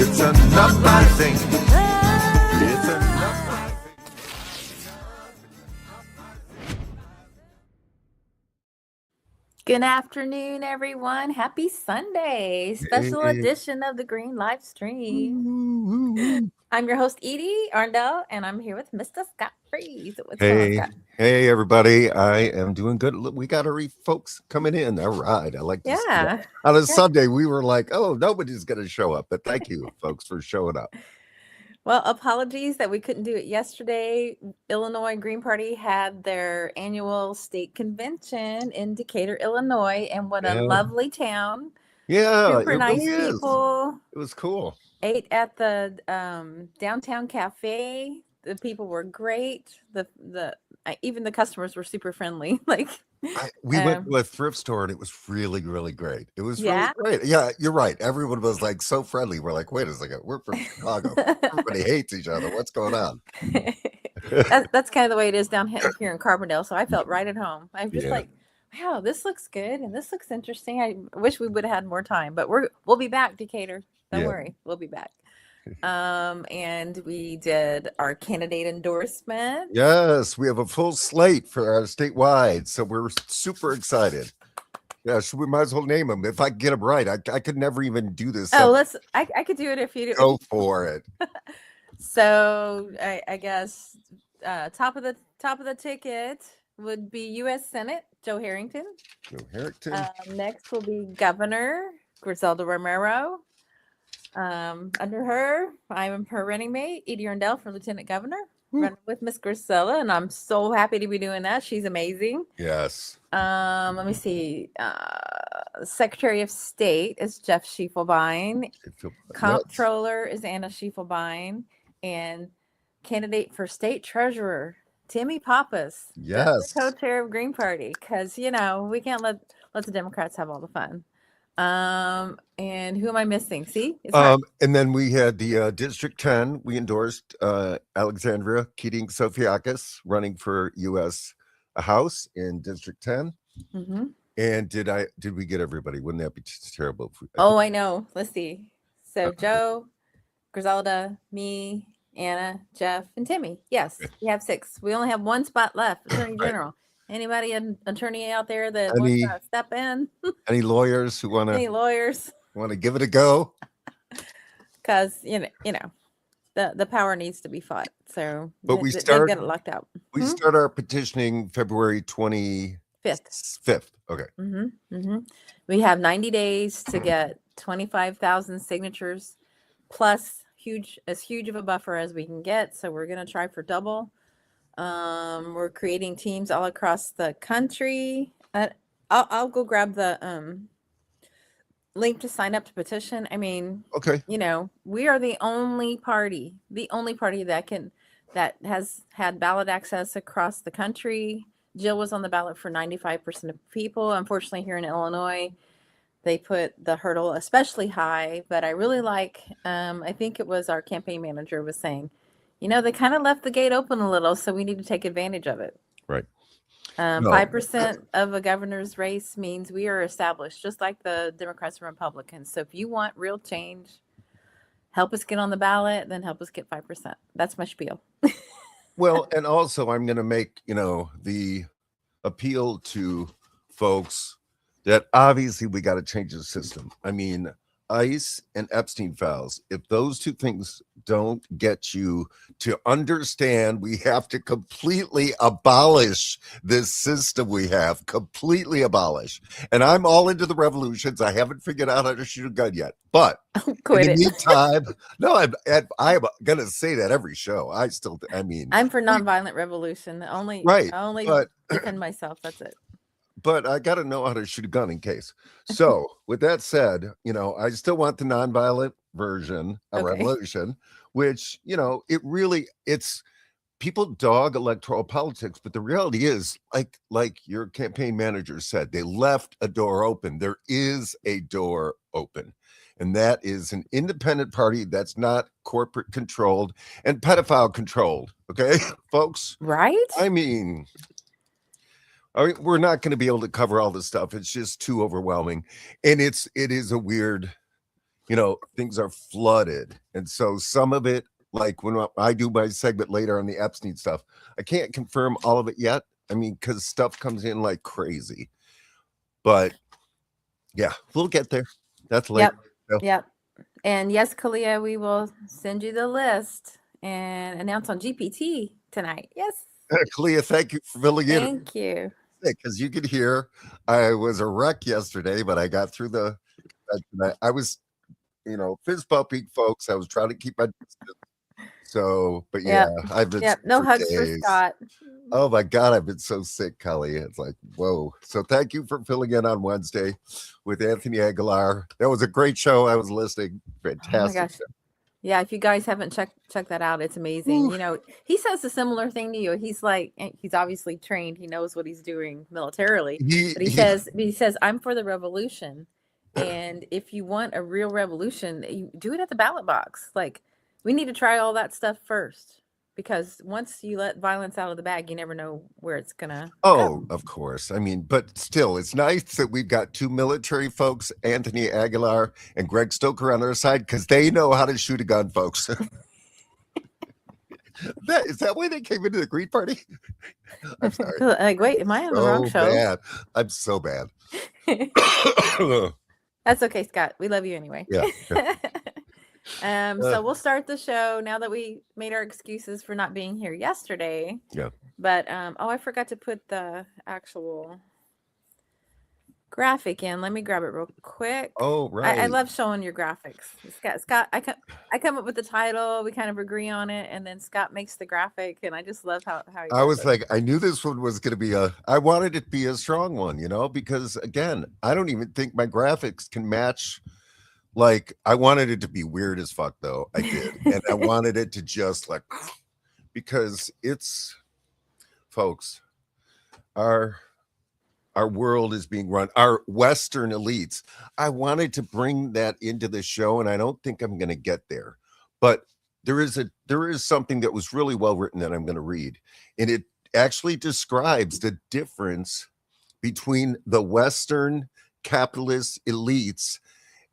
It's enough, I think. It's enough, I think. Good afternoon, everyone. Happy Sunday. Special edition of the Green Live Stream. I'm your host, Edie Arndell, and I'm here with Mr. Scott Freeze. What's going on, Scott? Hey, everybody. I am doing good. Look, we got our folks coming in. All right. I like to see that. On a Sunday, we were like, oh, nobody's going to show up. But thank you, folks, for showing up. Well, apologies that we couldn't do it yesterday. Illinois Green Party had their annual state convention in Decatur, Illinois, and what a lovely town. Yeah, super nice really people. It was cool. Ate at the downtown cafe. The people were great. Even the customers were super friendly. We went to a thrift store and it was really, really great. It was really great. Yeah, you're right. Everyone was like so friendly. We're like, wait a second, we're from Chicago. Everybody hates each other. What's going on? That's kind of the way it is down here in Carbondale. So I felt right at home. I'm just like, wow, this looks good and this looks interesting. I wish we would have had more time, but we'll be back, Decatur. Don't worry, we'll be back. And we did our candidate endorsement. Yes, we have a full slate for our statewide, so we're super excited. Yeah, so we might as well name them. If I get them right, I could never even do this. Oh, I could do it if you do. Go for it. So I guess top of the ticket would be U.S. Senate Joe Harrington. Next will be Governor Griselda Romero. Under her, I'm her running mate, Edie Arndell, for Lieutenant Governor, running with Miss Griselda, and I'm so happy to be doing that. She's amazing. Yes. Let me see. Secretary of State is Jeff Schiefelbein. Comptroller is Anna Schiefelbein, and candidate for State Treasurer Timmy Pappas. Yes. The co-chair of Green Party, because we can't let the Democrats have all the fun. And who am I missing? See? And then we had the District 10. We endorsed Alexandria Keating-Sofiakis running for U.S. House in District 10. Mm-hmm. And did we get everybody? Wouldn't that be terrible? I know. Let's see. So Joe, Griselda, me, Anna, Jeff, and Timmy. Yes, we have 6. We only have 1 spot left. Attorney General. Anybody, an attorney out there that wants to step in? Any lawyers who want to? Any lawyers want to give it a go? Because the power needs to be fought. So, but we get it locked out. We start our petitioning February 25th. Okay. Mm-hmm. Mm-hmm. We have 90 days to get 25,000 signatures, plus as huge of a buffer as we can get. So we're gonna try for double. We're creating teams all across the country. I'll go grab the link to sign up to petition. I mean, okay. We are the only party that has had ballot access across the country. Jill was on the ballot for 95% of people. Unfortunately, here in Illinois, they put the hurdle especially high. But I really like, I think it was our campaign manager was saying, they kind of left the gate open a little, so we need to take advantage of it. Right. 5% of a governor's race means we are established, just like the Democrats and Republicans. So if you want real change, help us get on the ballot, then help us get 5%. That's my spiel. Well, and also I'm going to make, the appeal to folks that obviously we got to change the system. I mean, ICE and Epstein files, if those 2 things don't get you to understand we have to completely abolish this system we have, completely abolish. And I'm all into the revolutions. I haven't figured out how to shoot a gun yet. But in the meantime, no, I'm going to say that every show. I'm for nonviolent revolution. I only defend myself. That's it. But I got to know how to shoot a gun in case. So with that said, I still want the nonviolent version of revolution, which, it's people dog electoral politics. But the reality is, like your campaign manager said, they left a door open. There is a door open. And that is an independent party that's not corporate controlled and pedophile controlled. Okay, folks? Right? I mean, we're not going to be able to cover all this stuff. It's just too overwhelming. And it is a weird things are flooded. And so some of it, like when I do my segment later on the Epstein stuff, I can't confirm all of it yet. I mean, because stuff comes in like crazy. But yeah, we'll get there. That's later. Yep. And yes, Kalia, we will send you the list and announce on GPT tonight. Yes. Kalia, thank you for filling in. Thank you. Because you could hear I was a wreck yesterday, but I got through the. I was, fist bumping folks. I was trying to keep my distance. So, but yeah, I've been. No hugs for Scott. Oh my God, I've been so sick, Kelly. It's like, whoa. So thank you for filling in on Wednesday with Anthony Aguilar. That was a great show. I was listening. Fantastic. Oh my gosh. Yeah, if you guys haven't checked that out, it's amazing. Ooh. He says a similar thing to you. He's like, he's obviously trained. He knows what he's doing militarily. But he says, I'm for the revolution. And if you want a real revolution, you do it at the ballot box. Like, we need to try all that stuff first. Because once you let violence out of the bag, you never know where it's going to go. Of course. I mean, but still, it's nice that we've got two military folks, Anthony Aguilar and Greg Stoker, on our side, because they know how to shoot a gun, folks. Is that why they came into the Green Party? I'm sorry. Like, wait, am I on the wrong show? Bad. I'm so bad. That's okay, Scott. We love you anyway. Yeah. So we'll start the show now that we made our excuses for not being here yesterday. Yeah. But I forgot to put the actual graphic in. Let me grab it real quick. Oh, right. I love showing your graphics. Scott, I come up with the title, we kind of agree on it, and then Scott makes the graphic, and I just love how I was like, I knew this one was going to be I wanted it to be a strong one, because again, I don't even think my graphics can match. Like, I wanted it to be weird as fuck, though. I did. And I wanted it to just because it's, folks, our world is being run, our Western elites. I wanted to bring that into the show, and I don't think I'm going to get there. But there is something that was really well written that I'm going to read. And it actually describes the difference between the Western capitalist elites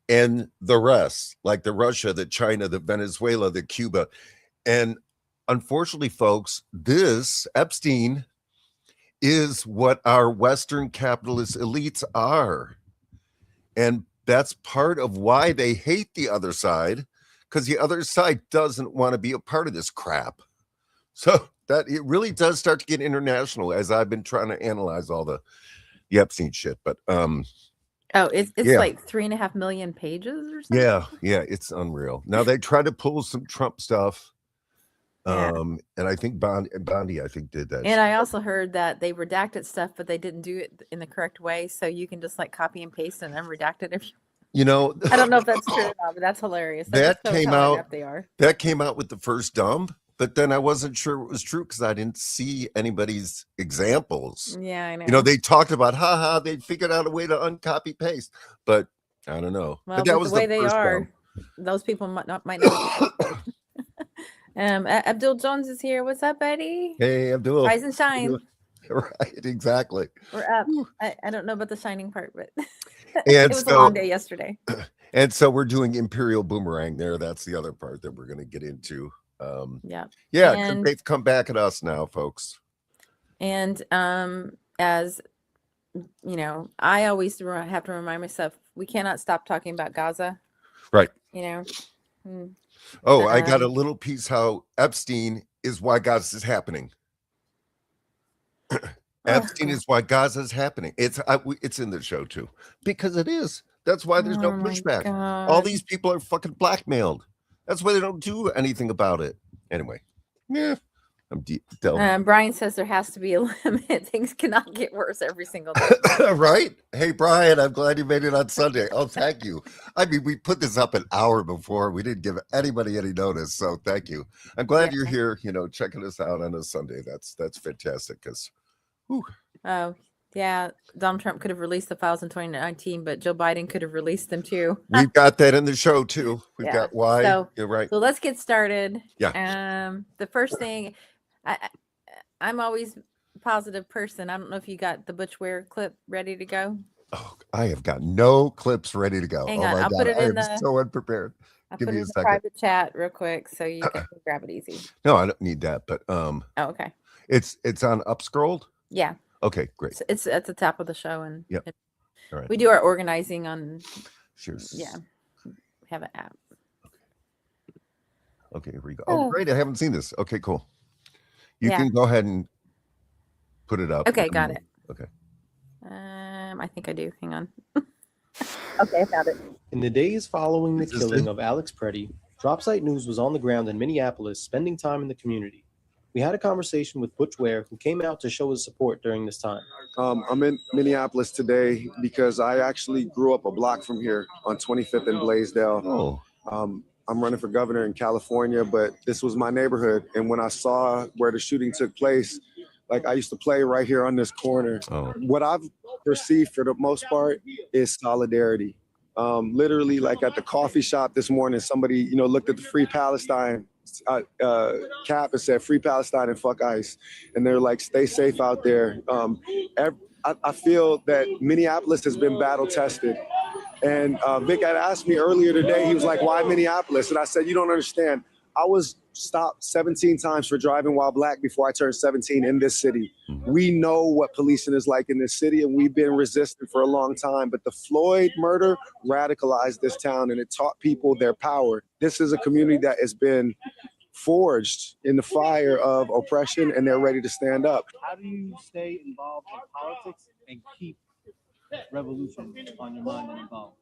and the rest, like the Russia, the China, the Venezuela, the Cuba. And unfortunately, folks, this Epstein is what our Western capitalist elites are. And that's part of why they hate the other side, because the other side doesn't want to be a part of this crap. So that it really does start to get international as I've been trying to analyze all the Epstein shit. But it's like 3.5 million pages or something. Yeah, it's unreal. Now they try to pull some Trump stuff. And I think Bondi, I think, did that. And I also heard that they redacted stuff, but they didn't do it in the correct way. So you can just like copy and paste and then redact it if you I don't know if that's true or not, but that's hilarious. That came out. That came out with the first dump, but then I wasn't sure it was true because I didn't see anybody's examples. Yeah, I know. They talked about they figured out a way to uncopy paste, but I don't know. Well, but that was the way the they first are. dump. Those people might not. Abdul Jones is here. What's up, buddy? Hey, Abdul. Rise and shine. Right, exactly. We're up. I don't know about the shining part, but it was a long day yesterday. And so we're doing Imperial Boomerang there. That's the other part that we're going to get into. Yeah, and they've come back at us now, folks. And as you know, I always have to remind myself we cannot stop talking about Gaza. Right. I got a little piece how Epstein is why Gaza is happening. Epstein is why Gaza is happening. It's in the show too, because it is. That's why there's no pushback. All these people are fucking blackmailed. That's why they don't do anything about it. Anyway, I'm deep. Brian says there has to be a limit. Things cannot get worse every single day. Right? Hey, Brian, I'm glad you made it on Sunday. Oh, thank you. I mean, we put this up an hour before. We didn't give anybody any notice, so thank you. I'm glad you're here, checking us out on a Sunday. That's fantastic. Because, yeah, Donald Trump could have released the files in 2019, but Joe Biden could have released them too. We've got that in the show too. We've got why. So, you're right. So let's get started. Yeah. The first thing, I'm always a positive person. I don't know if you got the Butch Ware clip ready to go. Oh, I have got no clips ready to go. Hang Oh on, my I'll God, put it I in am the. so unprepared. I'll Give put me it a in the second. private chat real quick so you can grab it easy. No, I don't need that, but Oh, okay. it's on Upscrolled. Yeah, Okay, great. it's at the top of the show, and Yep. All right. we do our organizing on. Cheers. Yeah, we have an app. Okay, here we go. Oh, great! I haven't seen this. Okay, cool. You Yeah. can go ahead and put it up. Okay, got it. Okay. I think I do. Hang on. Okay, I found it. In the days following the Is this killing it? of Alex Preddy, Dropsite News was on the ground in Minneapolis, spending time in the community. We had a conversation with Butch Ware, who came out to show his support during this time. I'm in Minneapolis today because I actually grew up a block from here on 25th and Blaisdell. Oh. I'm running for governor in California, but this was my neighborhood. And when I saw where the shooting took place, like I used to play right here on this corner. Oh. What I've perceived for the most part is solidarity. Literally, like at the coffee shop this morning, somebody, looked at the Free Palestine cap and said "Free Palestine and fuck ICE," and they're like, "Stay safe out there." I feel that Minneapolis has been battle tested. And Vic had asked me earlier today, he was like, "Why Minneapolis?" And I said, "You don't understand. I was stopped 17 times for driving while black before I turned 17 in this city. We know what policing is like in this city, and we've been resistant for a long time. But the Floyd murder radicalized this town, and it taught people their power. This is a community that has been forged in the fire of oppression, and they're ready to stand up." How do you stay involved in politics and keep revolution on your mind and involved?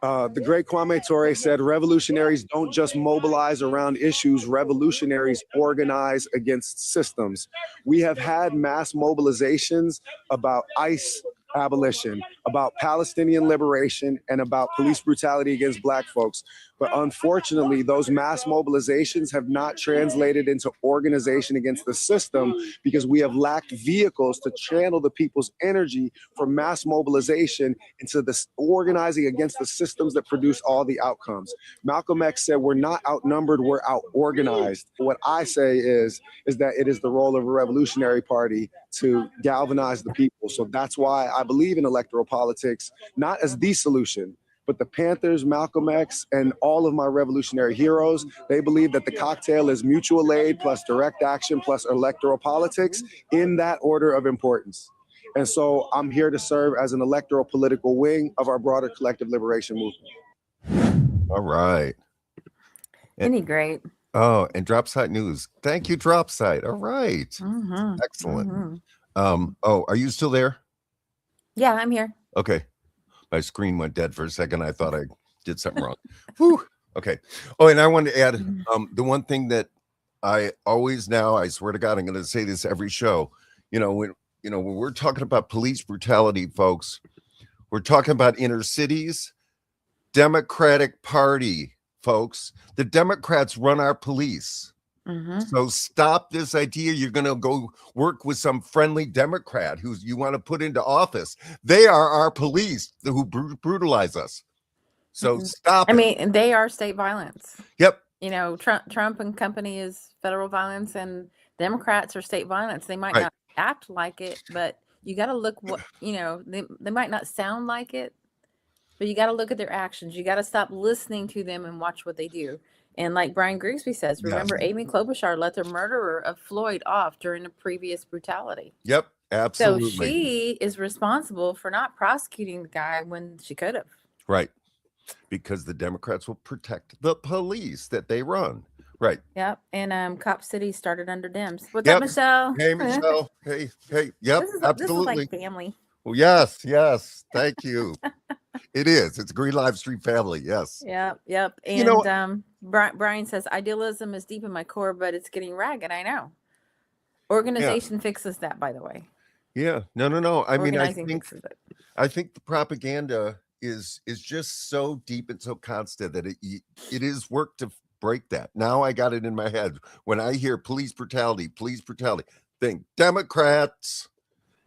The great Kwame Ture said, "Revolutionaries don't just mobilize around issues, revolutionaries organize against systems." We have had mass mobilizations about ICE abolition, about Palestinian liberation, and about police brutality against black folks. But unfortunately, those mass mobilizations have not translated into organization against the system because we have lacked vehicles to channel the people's energy from mass mobilization into this organizing against the systems that produce all the outcomes. Malcolm X said, "We're not outnumbered, we're out-organized." What I say is that it is the role of a revolutionary party to galvanize the people. So that's why I believe in electoral politics, not as the solution, but the Panthers, Malcolm X, and all of my revolutionary heroes, they believe that the cocktail is mutual aid plus direct action plus electoral politics in that order of importance. And so I'm here to serve as an electoral political wing of our broader collective liberation movement. All right. Isn't he great? Oh, and Dropsite News. Thank you, Dropsite. All right. Mm-hmm. Excellent. Mm-hmm. Oh, are you still there? Yeah, I'm here. Okay. My screen went dead for a second. I thought I did something wrong. Whew. Okay. Oh, and I wanted to add the one thing that I always now, I swear to God, I'm going to say this every show. When we're talking about police brutality, folks, we're talking about inner cities, Democratic Party, folks. The Democrats run our police. Mm-hmm. So stop this idea you're going to go work with some friendly Democrat who you want to put into office. They are our police who brutalize us. So stop. I mean, they are state violence. Yep. Trump and company is federal violence, and Democrats are state violence. They might not act like it, but you got to look what they might not sound like it, but you got to look at their actions. You got to stop listening to them and watch what they do. And like Brian Grigsby says, remember Amy Klobuchar let the murderer of Floyd off during a previous brutality. Yep, absolutely. So she is responsible for not prosecuting the guy when she could have. Right. Because the Democrats will protect the police that they run. Right. Yep. And Cop City started under Dems. What's up, Michelle? Hey, Michelle. Hey. Yep, absolutely. This is like family. Well, yes. Thank you. It is. It's a Green Live Street family. Yes. Yep. And Brian says, idealism is deep in my core, but it's getting ragged. I know. Organization fixes that, by the way. Yeah. No. I mean, I think the propaganda is just so deep and so constant that it is work to break that. Now I got it in my head. When I hear police brutality, think Democrats.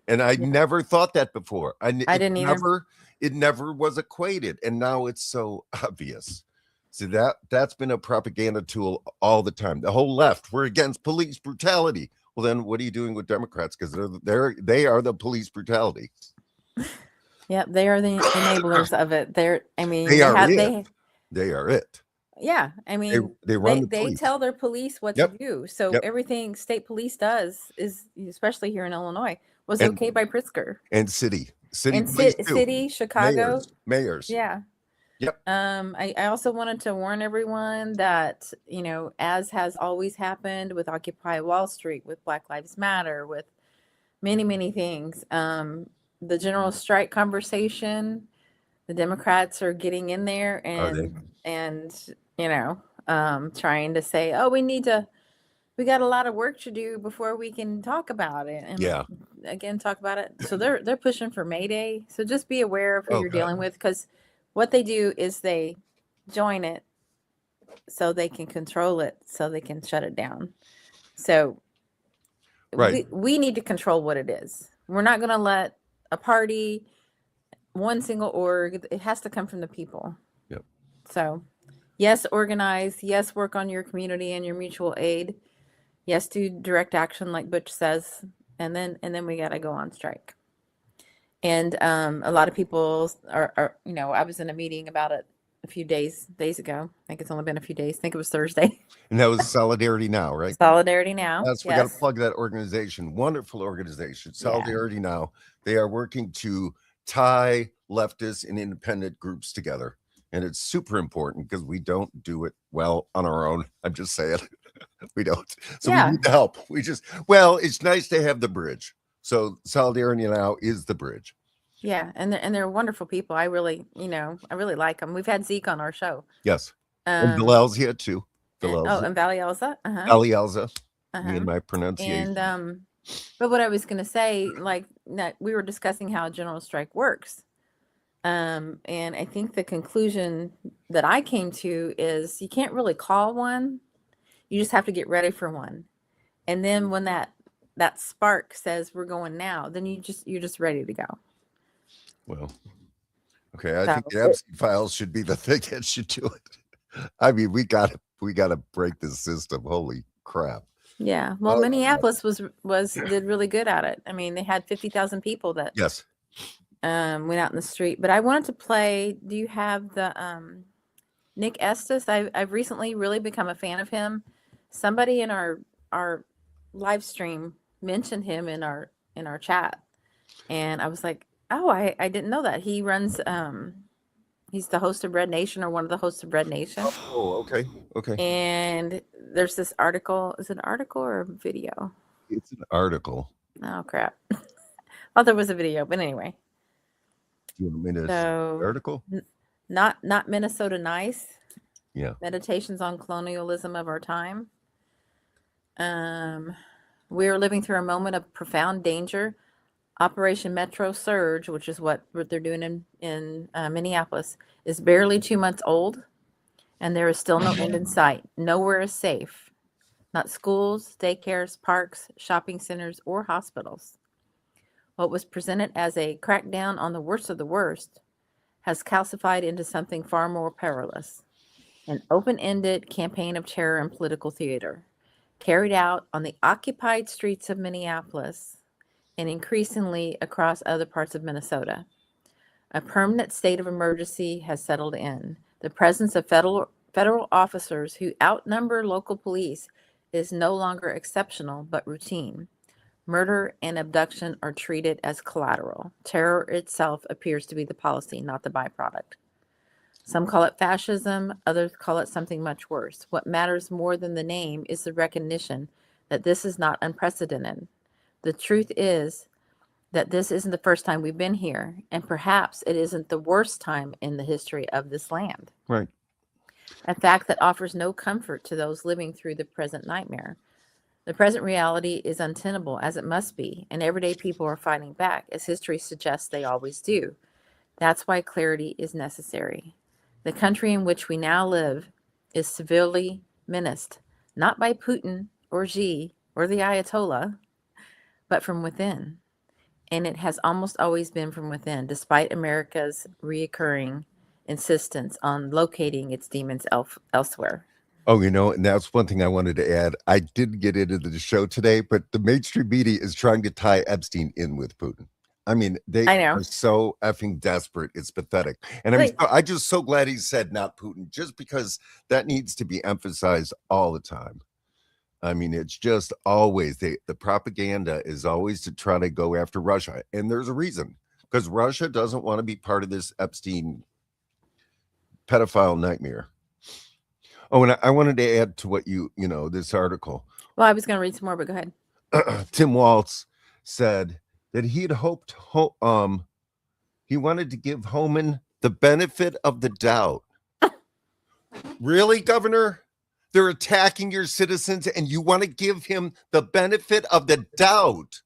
And I never thought that before. I didn't either. It never was equated, and now it's so obvious. See, that's been a propaganda tool all the time. The whole left, we're against police brutality. Well, then what are you doing with Democrats? Because they are the police brutality. Yep, they are the enablers of it. I mean, They are it. they They are it. yeah, I mean, They run the they police. tell their police what Yep. to do. So Yep. everything state police does is, especially here in Illinois, was And- okay by Pritzker. And city And police too. city, Chicago. Mayors. Yeah. Yep. I also wanted to warn everyone that, you know, as has always happened with Occupy Wall Street, with Black Lives Matter, with many, many things, the general strike conversation, the Democrats are getting in there and you know, trying to say, oh, we got a lot of work to do before we can talk about it. And Yeah. again, talk about it. So they're pushing for May Day. So just be aware of who you're Okay. dealing with, because what they do is they join it so they can control it, so they can shut it down. So Right. we need to control what it is. We're not going to let a party, one single org, it has to come from the people. Yep. So yes, organize. Yes, work on your community and your mutual aid. Yes, do direct action like Butch says. And then we got to go on strike. And a lot of people are, you know, I was in a meeting about it a few days ago. I think it's only been a few days. I think it was Thursday. And that was Solidarity Now, right? Solidarity Now. Yes, we got to plug that organization. Wonderful organization, Solidarity Now. They are working to tie leftists and independent groups together. And it's super important because we don't do it well on our own. I'm just saying. We don't. So we need the help. It's nice to have the bridge. So Solidarity Now is the bridge. Yeah, and they're wonderful people. I really like them. We've had Zeke on our show. Yes. And Bilal's here too. And Valley Elza. Valley Elza. Me and my pronunciation. And but what I was going to say, like, that we were discussing how a general strike works. And I think the conclusion that I came to is you can't really call one. You just have to get ready for one. And then when that spark says we're going now, then you're just ready to go. Well, okay. I think the Epstein files should be the thing that should do it. I mean, we gotta break this system. Holy crap. Yeah. Well, Minneapolis did really good at it. I mean, they had 50,000 people that went out in the street. But I wanted to play. Do you have the Nick Estes? I've recently really become a fan of him. Somebody in our live stream mentioned him in our chat, and I was like, oh, I didn't know that. He runs he's the host of Red Nation, or one of the hosts of Red Nation. Oh, okay. And there's this article. Is it an article or a video? It's an article. Oh crap. Thought there was a video, but anyway. Do you want me to article? Not Minnesota Nice. Yeah. Meditations on Colonialism of Our Time. We are living through a moment of profound danger. Operation Metro Surge, which is what they're doing in Minneapolis, is barely 2 months old, and there is still no end in sight. Nowhere is safe. Not schools, daycares, parks, shopping centers, or hospitals. What was presented as a crackdown on the worst of the worst has calcified into something far more perilous. An open-ended campaign of terror and political theater, carried out on the occupied streets of Minneapolis and increasingly across other parts of Minnesota. A permanent state of emergency has settled in. The presence of federal officers who outnumber local police is no longer exceptional but routine. Murder and abduction are treated as collateral. Terror itself appears to be the policy, not the byproduct. Some call it fascism, others call it something much worse. What matters more than the name is the recognition that this is not unprecedented. The truth is that this isn't the first time we've been here, and perhaps it isn't the worst time in the history of this land. Right. A fact that offers no comfort to those living through the present nightmare. The present reality is untenable, as it must be, and everyday people are fighting back, as history suggests they always do. That's why clarity is necessary. The country in which we now live is severely menaced, not by Putin or Xi or the Ayatollah, but from within. And it has almost always been from within, despite America's reoccurring insistence on locating its demons elsewhere. Oh, and that's one thing I wanted to add. I didn't get into the show today, but the mainstream media is trying to tie Epstein in with Putin. I mean, they I know. are so effing desperate. It's pathetic. And I mean, I'm just so glad he said not Putin, just because that needs to be emphasized all the time. I mean, it's just always the propaganda is always to try to go after Russia. And there's a reason, because Russia doesn't want to be part of this Epstein pedophile nightmare. Oh, and I wanted to add to what this article. Well, I was going to read some more, but go ahead. Tim Waltz said that he had hoped he wanted to give Homan the benefit of the doubt. Really, Governor? They're attacking your citizens and you want to give him the benefit of the doubt.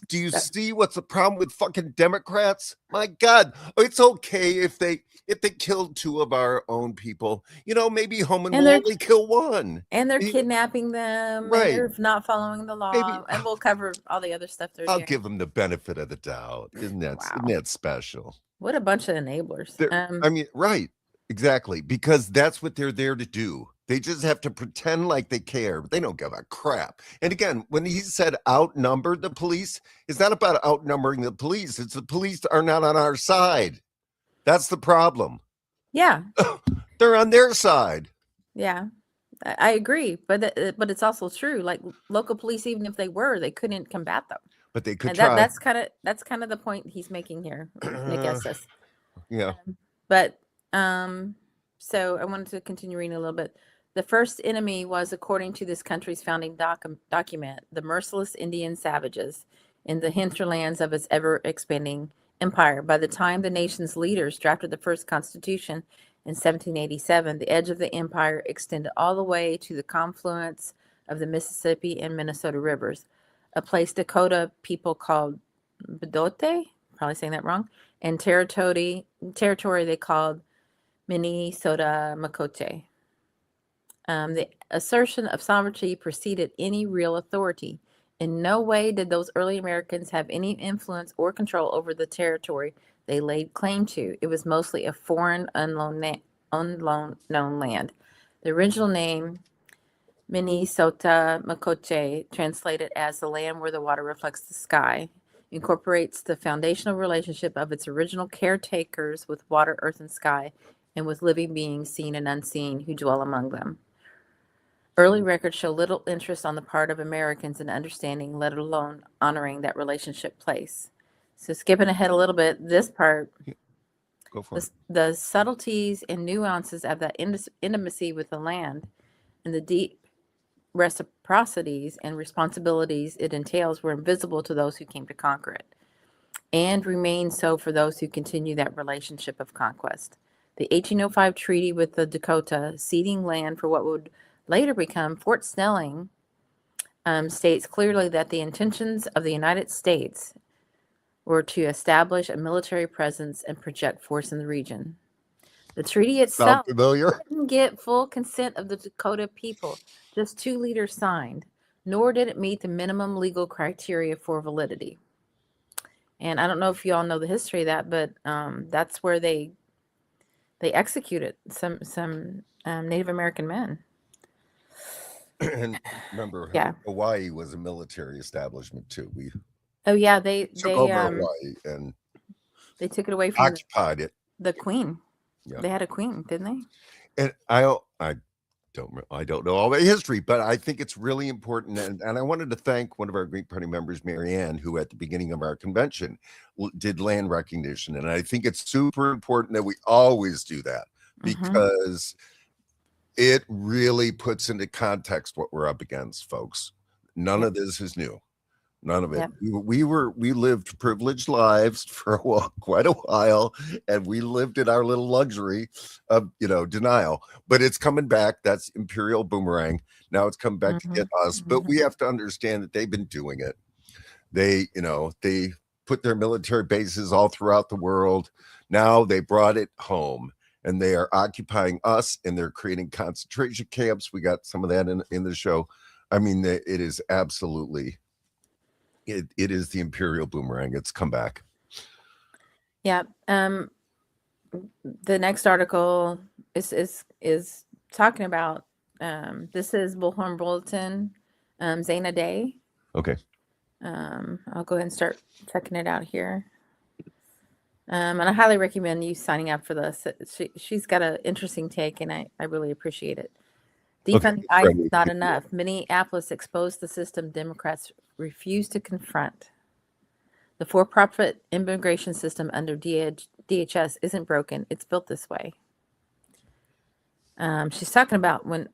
Do you see what's the problem with fucking Democrats? My God, it's okay if they killed 2 of our own people. Maybe Homan will only kill 1. And they're kidnapping them. Right. And they're not following the law. And we'll cover all the other stuff they're doing. I'll give them the benefit of the doubt. Isn't that special? What a bunch of enablers. I mean, right. Exactly. Because that's what they're there to do. They just have to pretend like they care, but they don't give a crap. And again, when he said outnumbered the police, it's not about outnumbering the police. It's the police are not on our side. That's the problem. Yeah. They're on their side. Yeah, I agree. But it's also true. Like local police, even if they were, they couldn't combat them. But they could and try. That's kind of the point he's making here, Nick Estes. Yeah. But so I wanted to continue reading a little bit. The first enemy was, according to this country's founding document, the merciless Indian savages in the hinterlands of its ever-expanding empire. By the time the nation's leaders drafted the first constitution in 1787, the edge of the empire extended all the way to the confluence of the Mississippi and Minnesota rivers, a place Dakota people called Bedote, probably saying that wrong, and territory they called Minnesota Makote. The assertion of sovereignty preceded any real authority. In no way did those early Americans have any influence or control over the territory they laid claim to. It was mostly a foreign, unknown land. The original name, Minnesota Makoche, translated as the land where the water reflects the sky, incorporates the foundational relationship of its original caretakers with water, earth, and sky, and with living beings seen and unseen who dwell among them. Early records show little interest on the part of Americans in understanding, let alone honoring that relationship place. So skipping ahead a little bit, this part, Go for it. The subtleties and nuances of that intimacy with the land and the deep reciprocities and responsibilities it entails were invisible to those who came to conquer it, and remain so for those who continue that relationship of conquest. The 1805 treaty with the Dakota, ceding land for what would later become Fort Snelling, states clearly that the intentions of the United States were to establish a military presence and project force in the region. The treaty itself didn't get full consent of the Dakota people. Just 2 leaders signed, nor did it meet the minimum legal criteria for validity. And I don't know if you all know the history of that, but that's where they executed some Native American men. And remember, Hawaii was a military establishment too. They took over Hawaii and they took it away from occupied it. The queen. Yeah. They had a queen, didn't they? And I don't know all the history, but I think it's really important. And I wanted to thank one of our Green Party members, Marianne, who at the beginning of our convention did land recognition. And I think it's super important that we always do that, because it really puts into context what we're up against, folks. None of this is new. None of it. We lived privileged lives for quite a while, and we lived in our little luxury of denial. But it's coming back. That's Imperial Boomerang. Now it's come back to get us. But we have to understand that they've been doing it. They put their military bases all throughout the world. Now they brought it home. And they are occupying us, and they're creating concentration camps. We got some of that in the show. I mean, it is absolutely, it is the Imperial Boomerang. It's come back. Yeah. The next article is talking about, this is Bullhorn Bulletin, Zayna Day. Okay. I'll go ahead and start checking it out here. And I highly recommend you signing up for this. She's got an interesting take, and I really appreciate it. Defunding ICE is not enough. Minneapolis exposed the system Democrats refuse to confront. The for-profit immigration system under DHS isn't broken. It's built this way. She's talking about when,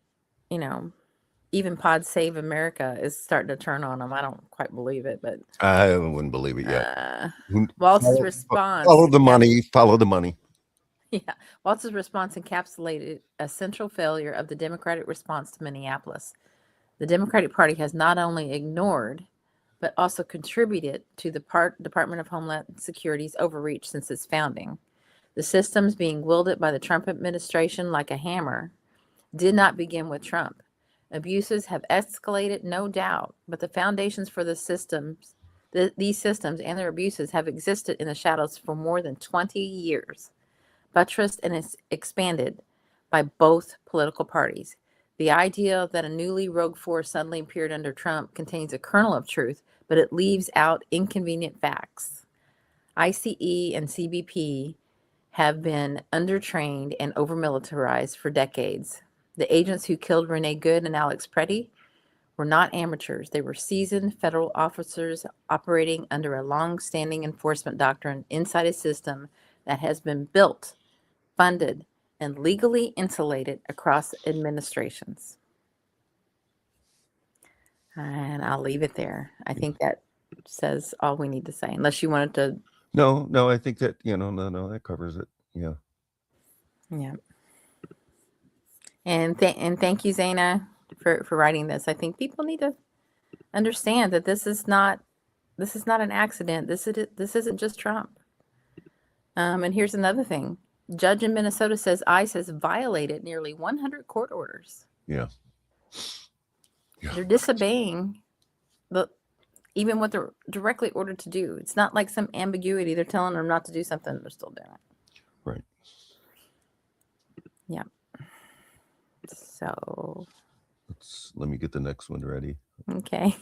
even Pod Save America is starting to turn on them. I don't quite believe it, but I wouldn't believe it yet. Waltz's response. Follow the money. Follow the money. Yeah. Waltz's response encapsulated a central failure of the Democratic response to Minneapolis. The Democratic Party has not only ignored, but also contributed to the Department of Homeland Security's overreach since its founding. The systems being wielded by the Trump administration like a hammer did not begin with Trump. Abuses have escalated, no doubt, but the foundations for these systems and their abuses have existed in the shadows for more than 20 years, buttressed and expanded by both political parties. The idea that a newly rogue force suddenly appeared under Trump contains a kernel of truth, but it leaves out inconvenient facts. ICE and CBP have been undertrained and over-militarized for decades. The agents who killed Renee Good and Alex Preddy were not amateurs. They were seasoned federal officers operating under a long-standing enforcement doctrine inside a system that has been built, funded, and legally insulated across administrations. And I'll leave it there. I think that says all we need to say, unless you wanted to. No, I think that, no, that covers it. Yeah. Yeah. And thank you, Zaina, for writing this. I think people need to understand that this is not an accident. This isn't just Trump. And here's another thing. Judge in Minnesota says ICE has violated nearly 100 court orders. Yeah. They're disobeying even what they're directly ordered to do. It's not like some ambiguity. They're telling them not to do something. They're still doing it. Right. Yeah. So. Let me get the next one ready. Okay.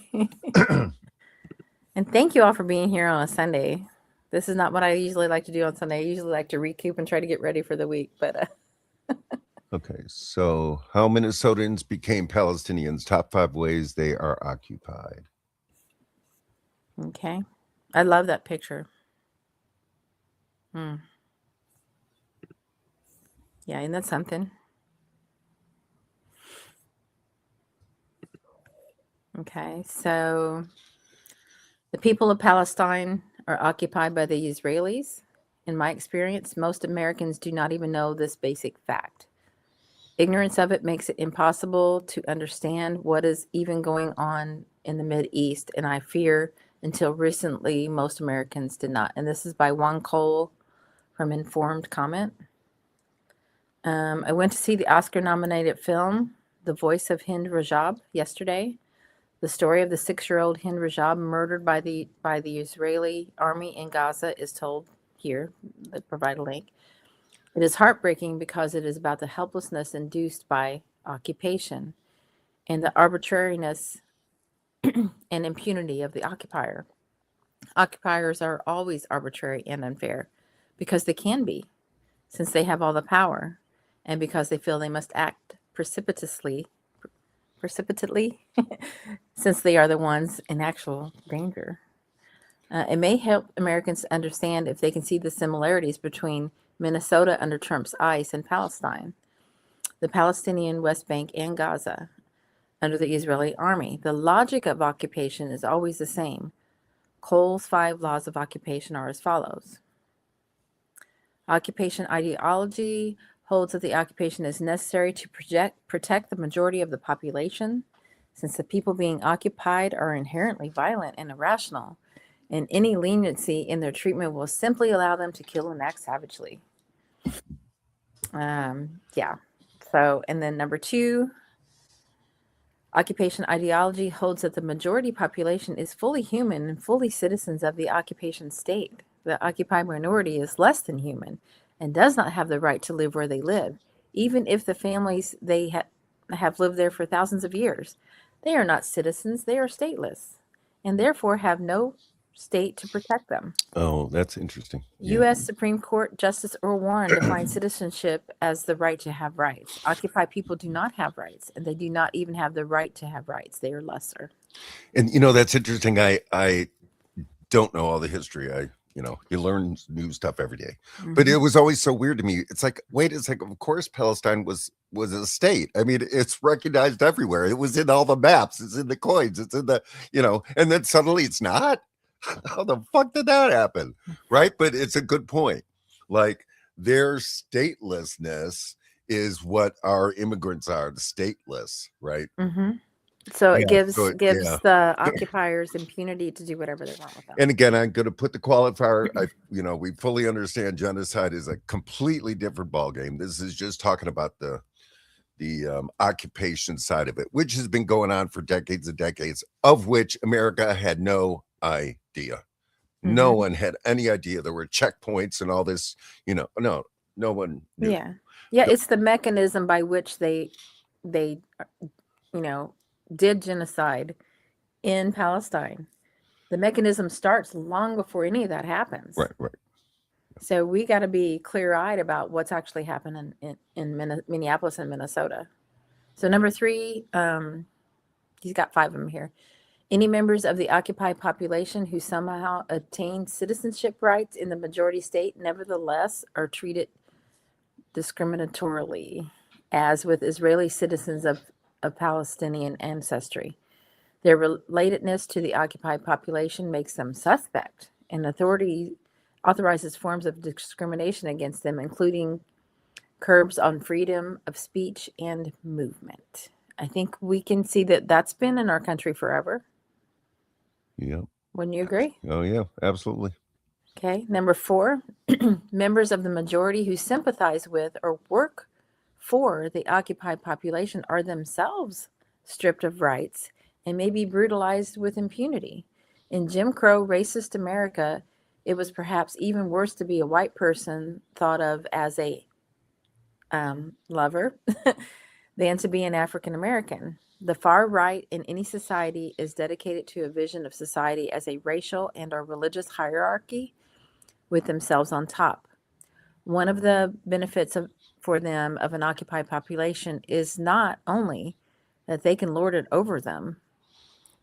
And thank you all for being here on a Sunday. This is not what I usually like to do on Sunday. I usually like to recoup and try to get ready for the week, but. Okay, so how Minnesotans became Palestinians, top 5 ways they are occupied. Okay. I love that picture. Yeah, isn't that something? Okay, so the people of Palestine are occupied by the Israelis. In my experience, most Americans do not even know this basic fact. Ignorance of it makes it impossible to understand what is even going on in the Mideast, and I fear until recently most Americans did not. And this is by Juan Cole from Informed Comment. I went to see the Oscar-nominated film, The Voice of Hind Rajab, yesterday. The story of the 6-year-old Hind Rajab murdered by the Israeli army in Gaza is told here. Let's provide a link. It is heartbreaking because it is about the helplessness induced by occupation and the arbitrariness and impunity of the occupier. Occupiers are always arbitrary and unfair because they can be, since they have all the power, and because they feel they must act precipitately, since they are the ones in actual danger. It may help Americans to understand if they can see the similarities between Minnesota under Trump's ICE and Palestine, the Palestinian West Bank and Gaza under the Israeli army. The logic of occupation is always the same. Cole's 5 laws of occupation are as follows. Occupation ideology holds that the occupation is necessary to protect the majority of the population, since the people being occupied are inherently violent and irrational, and any leniency in their treatment will simply allow them to kill and act savagely. Yeah. So, and then number 2, occupation ideology holds that the majority population is fully human and fully citizens of the occupation state. The occupied minority is less than human and does not have the right to live where they live, even if the families they have lived there for thousands of years. They are not citizens, they are stateless. and therefore have no state to protect them. Oh, that's interesting. Yeah. U.S. Supreme Court Justice Earl Warren defines citizenship as the right to have rights. Occupy people do not have rights, and they do not even have the right to have rights. They are lesser. And that's interesting. I don't know all the history. You learn new stuff every day. But it was always so weird to me. It's like, wait a second. Of course, Palestine was a state. I mean, it's recognized everywhere. It was in all the maps. It's in the coins. It's in the, and then suddenly it's not. How the fuck did that happen? Right. But it's a good point. Like, their statelessness is what our immigrants are, the stateless. Right. So it gives yeah. the occupiers impunity to do whatever they want with them. And again, I'm going to put the qualifier. We fully understand genocide is a completely different ballgame. This is just talking about the occupation side of it, which has been going on for decades and decades, of which America had no idea. No one had any idea. There were checkpoints and all this. No one knew. Yeah. It's the mechanism by which they did genocide in Palestine. The mechanism starts long before any of that happens. Right. So we got to be clear-eyed about what's actually happening in Minneapolis and Minnesota. So number 3, he's got 5 of them here. Any members of the occupied population who somehow attained citizenship rights in the majority state nevertheless are treated discriminatorily, as with Israeli citizens of Palestinian ancestry. Their relatedness to the occupied population makes them suspect, and authority authorizes forms of discrimination against them, including curbs on freedom of speech and movement. I think we can see that that's been in our country forever. Yeah. Wouldn't you agree? Oh, yeah, absolutely. Okay. Number 4, members of the majority who sympathize with or work for the occupied population are themselves stripped of rights and may be brutalized with impunity. In Jim Crow racist America, it was perhaps even worse to be a white person thought of as a lover than to be an African American. The far right in any society is dedicated to a vision of society as a racial and or religious hierarchy with themselves on top. One of the benefits for them of an occupied population is not only that they can lord it over them,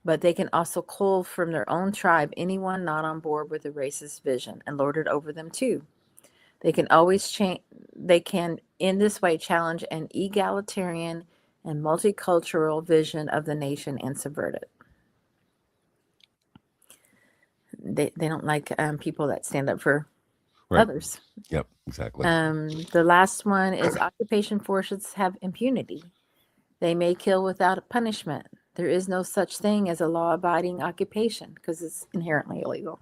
but they can also cull from their own tribe anyone not on board with a racist vision and lord it over them too. They can always they can in this way challenge an egalitarian and multicultural vision of the nation and subvert it. They don't like people that stand up for others. Yep, exactly. The last one is occupation forces have impunity. They may kill without punishment. There is no such thing as a law-abiding occupation because it's inherently illegal.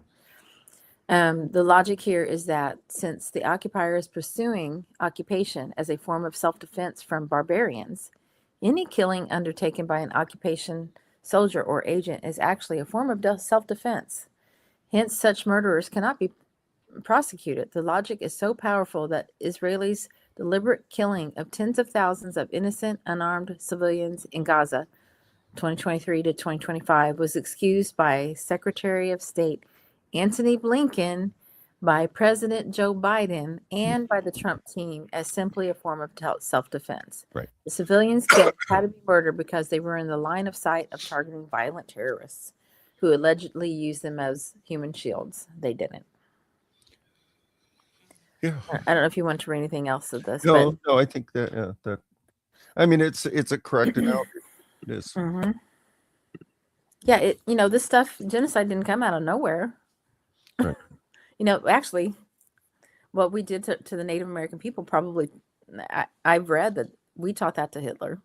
The logic here is that since the occupier is pursuing occupation as a form of self-defense from barbarians, any killing undertaken by an occupation soldier or agent is actually a form of self-defense. Hence, such murderers cannot be prosecuted. The logic is so powerful that Israelis' deliberate killing of tens of thousands of innocent, unarmed civilians in Gaza, 2023 to 2025, was excused by Secretary of State Antony Blinken, by President Joe Biden, and by the Trump team as simply a form of self-defense. Right. The civilians killed had to be murdered because they were in the line of sight of targeting violent terrorists who allegedly used them as human shields. They didn't. Yeah. I don't know if you want to read anything else of this. No, I think that I mean it's a correct analogy. It is. Mm-hmm. Yeah, this stuff, genocide didn't come out of nowhere. Right. Actually, what we did to the Native American people, probably, I've read that we taught that to Hitler.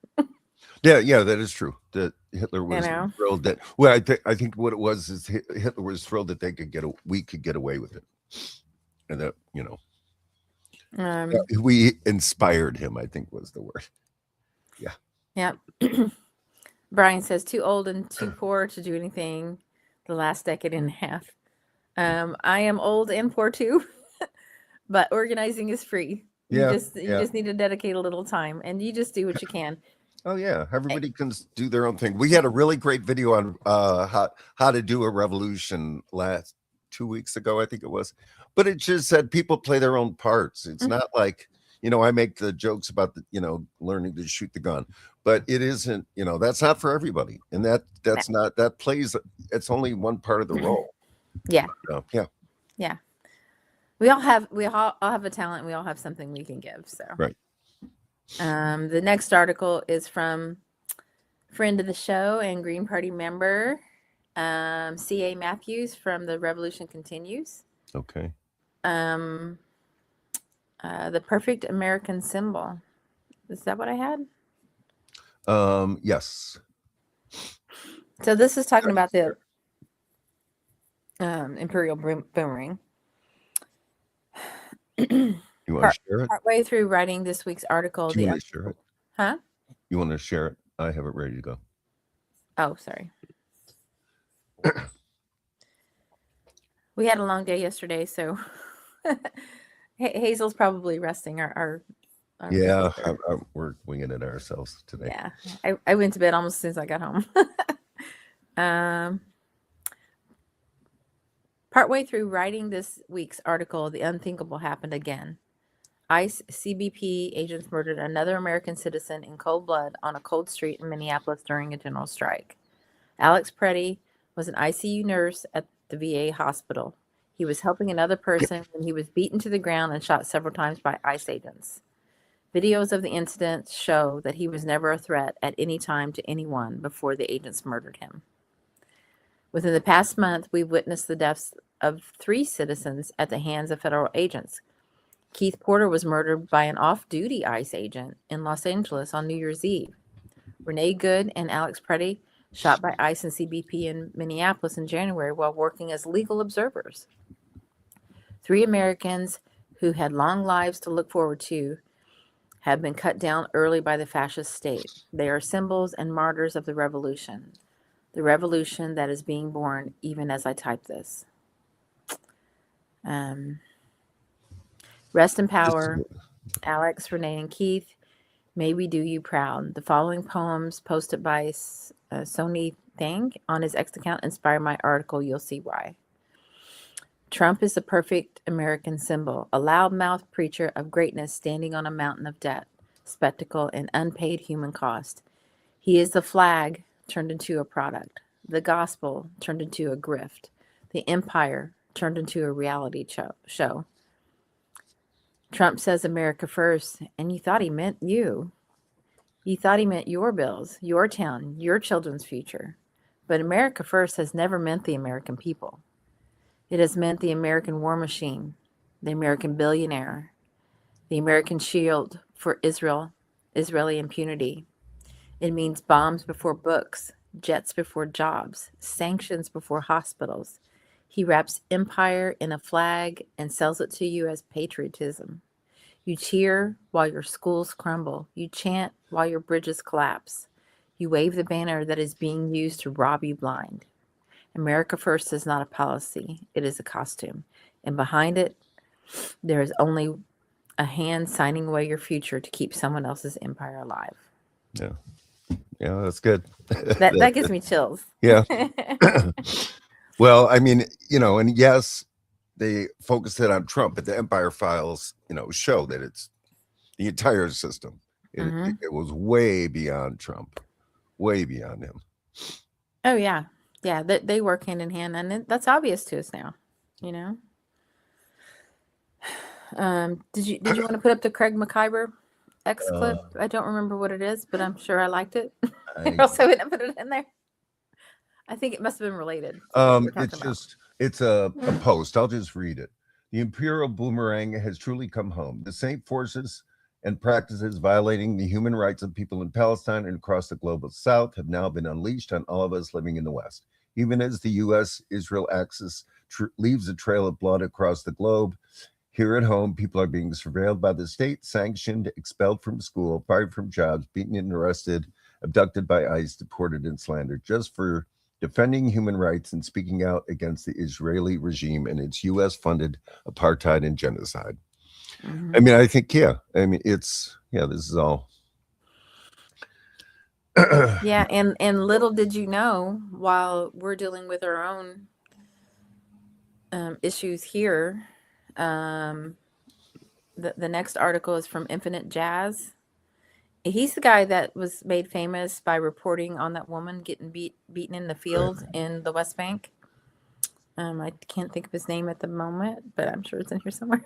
Yeah, that is true. That Hitler was thrilled that. Well, I think what it was is Hitler was thrilled that we could get away with it, and that we inspired him, I think was the word. Yeah. Yeah. Brian says, too old and too poor to do anything the last decade and a half. I am old and poor too, but organizing is free. You just need to dedicate a little time, and you just do what you can. Oh yeah, everybody can do their own thing. We had a really great video on how to do a revolution 2 weeks ago, I think it was. But it just said people play their own parts. It's not like, I make the jokes about learning to shoot the gun, but it isn't, that's not for everybody. And that's not, that plays, it's only one part of the role. Yeah. Yeah. Yeah. We all have a talent. We all have something we can give. So Right. The next article is from friend of the show and Green Party member, C.A. Matthews from The Revolution Continues. Okay. The perfect American symbol. Is that what I had? Yes. So this is talking about the Imperial Boomerang. You want to share it? Partway through writing this week's article, Do you want to share it? Huh? You want to share it? I have it ready to go. Oh, sorry. We had a long day yesterday, so Hazel's probably resting. Our yeah, we're winging it ourselves today. Yeah, I went to bed almost as soon as I got home. Partway through writing this week's article, the unthinkable happened again. ICE CBP agents murdered another American citizen in cold blood on a cold street in Minneapolis during a general strike. Alex Preddy was an ICU nurse at the VA hospital. He was helping another person when he was beaten to the ground and shot several times by ICE agents. Videos of the incident show that he was never a threat at any time to anyone before the agents murdered him. Within the past month, we've witnessed the deaths of 3 citizens at the hands of federal agents. Keith Porter was murdered by an off-duty ICE agent in Los Angeles on New Year's Eve. Renee Good and Alex Preddy shot by ICE and CBP in Minneapolis in January while working as legal observers. 3 Americans who had long lives to look forward to have been cut down early by the fascist state. They are symbols and martyrs of the revolution that is being born even as I type this. Rest in power, Alex, Renee, and Keith. May we do you proud. The following poems posted by Sony Thang on his X account inspired my article. You'll see why. Trump is the perfect American symbol, a loudmouth preacher of greatness standing on a mountain of debt, spectacle, and unpaid human cost. He is the flag turned into a product, the gospel turned into a grift, the empire turned into a reality show. Trump says America first, and you thought he meant you. You thought he meant your bills, your town, your children's future. But America first has never meant the American people. It has meant the American war machine, the American billionaire, the American shield for Israeli impunity. It means bombs before books, jets before jobs, sanctions before hospitals. He wraps empire in a flag and sells it to you as patriotism. You cheer while your schools crumble. You chant while your bridges collapse. You wave the banner that is being used to rob you blind. America First is not a policy. It is a costume. And behind it, there is only a hand signing away your future to keep someone else's empire alive. Yeah. Yeah, that's good. That gives me chills. Yeah. Well, I mean, and yes, they focused it on Trump, but the Empire Files, show that it's the entire system. It was way beyond Trump, way beyond him. Oh, yeah. Yeah, they work hand in hand, and that's obvious to us now, Did you want to put up the Craig Mokhiber X clip? I don't remember what it is, but I'm sure I liked it. I also wouldn't put it in there. I think it must have been related. It's a post. I'll just read it. The Imperial Boomerang has truly come home. The same forces and practices violating the human rights of people in Palestine and across the global south have now been unleashed on all of us living in the West. Even as the U.S.-Israel axis leaves a trail of blood across the globe, here at home, people are being surveilled by the state, sanctioned, expelled from school, fired from jobs, beaten and arrested, abducted by ICE, deported and slandered, just for defending human rights and speaking out against the Israeli regime and its U.S.-funded apartheid and genocide. I mean, I think, this is all. Yeah, and little did you know, while we're dealing with our own issues here, the next article is from Infinite Jazz. He's the guy that was made famous by reporting on that woman getting beaten in the field in the West Bank. I can't think of his name at the moment, but I'm sure it's in here somewhere.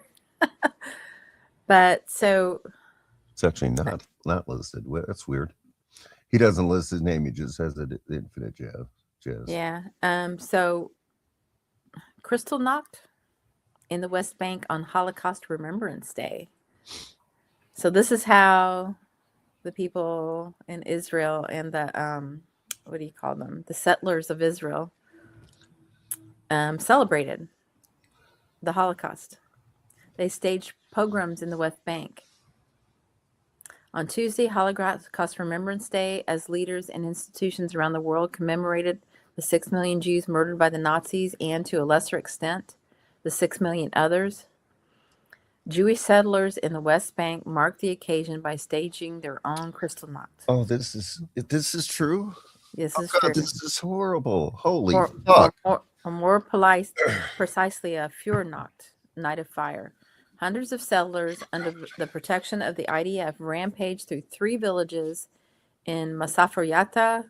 But so It's actually not listed. Well, that's weird. He doesn't list his name. He just says it. Infinite Jazz. yeah. So Kristallnacht in the West Bank on Holocaust Remembrance Day. So this is how the people in Israel and the what do you call them? The settlers of Israel celebrated the Holocaust. They staged pogroms in the West Bank. On Tuesday, Holocaust Remembrance Day, as leaders and institutions around the world commemorated the 6 million Jews murdered by the Nazis and, to a lesser extent, the 6 million others, Jewish settlers in the West Bank marked the occasion by staging their own Kristallnacht. Oh, this is true? This is God, true. this is horrible. Holy Or fuck. more precisely, a Feuernacht, night of fire. Hundreds of settlers, under the protection of the IDF, rampaged through 3 villages in Masaferyata,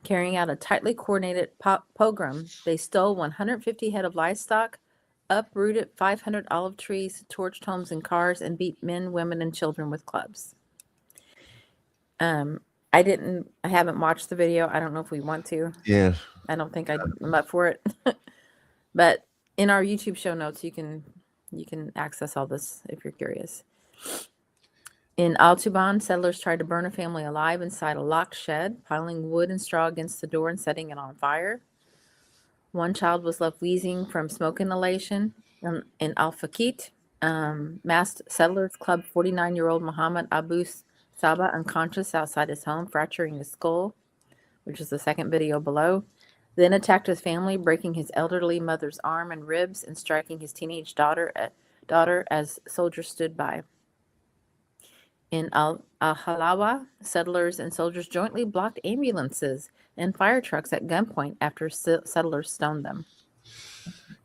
carrying out a tightly coordinated pogrom. They stole 150 head of livestock, uprooted 500 olive trees, torched homes and cars, and beat men, women, and children with clubs. I haven't watched the video. I don't know if we want to. Yeah. I don't think I'm up for it. But in our YouTube show notes, you can access all this if you're curious. In Altuban, settlers tried to burn a family alive inside a locked shed, piling wood and straw against the door and setting it on fire. One child was left wheezing from smoke inhalation. In Al-Fakit, masked settlers clubbed 49-year-old Muhammad Abu Saba unconscious outside his home, fracturing his skull, which is the second video below. Then attacked his family, breaking his elderly mother's arm and ribs and striking his teenage daughter as soldiers stood by. In Al-Halawa, settlers and soldiers jointly blocked ambulances and fire trucks at gunpoint after settlers stoned them.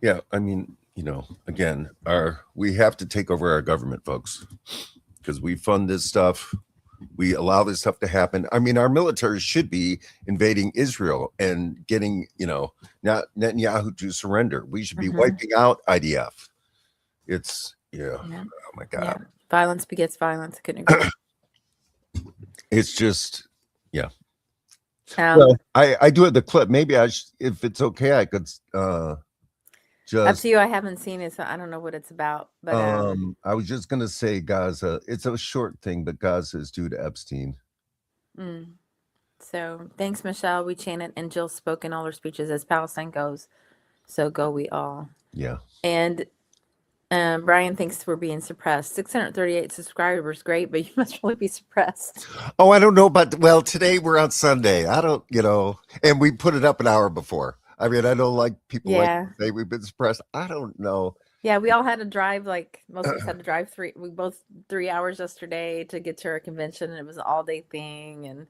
Yeah, I mean, again, we have to take over our government, folks, because we fund this stuff. We allow this stuff to happen. I mean, our military should be invading Israel and getting, not Netanyahu to surrender. We should be wiping out IDF. It's, oh my God. Yeah. Violence begets violence. I couldn't agree. It's just, yeah. Well, I do have the clip. Maybe if it's okay, I could just. Up to you. I haven't seen it, so I don't know what it's about. But I was just gonna say Gaza. It's a short thing, but Gaza is due to Epstein. So thanks, Michelle. We chanted, and Jill spoke in all her speeches, as Palestine goes, so go we all. Yeah. And Brian thinks we're being suppressed. 638 subscribers, great, but you must really be suppressed. Oh, I don't know about. Well, today we're on Sunday. I don't, and we put it up an hour before. I mean, I don't like people like to say we've been suppressed. I don't know. Yeah, we all had to drive, most of us had to drive 3 hours yesterday to get to our convention, and it was an all-day thing, and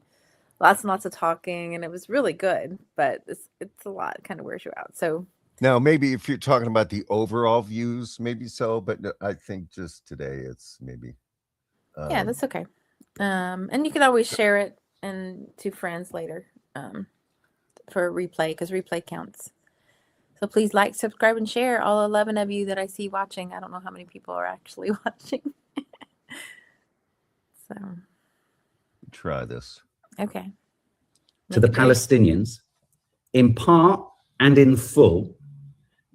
lots of talking, and it was really good, but it's a lot. It kind of wears you out. So now, maybe if you're talking about the overall views, maybe so, but I think just today it's maybe. Yeah, that's okay. And you can always share it to friends later for a replay, because replay counts. So please like, subscribe, and share. All 11 of you that I see watching. I don't know how many people are actually watching. So try this. Okay. To the Palestinians, in part and in full,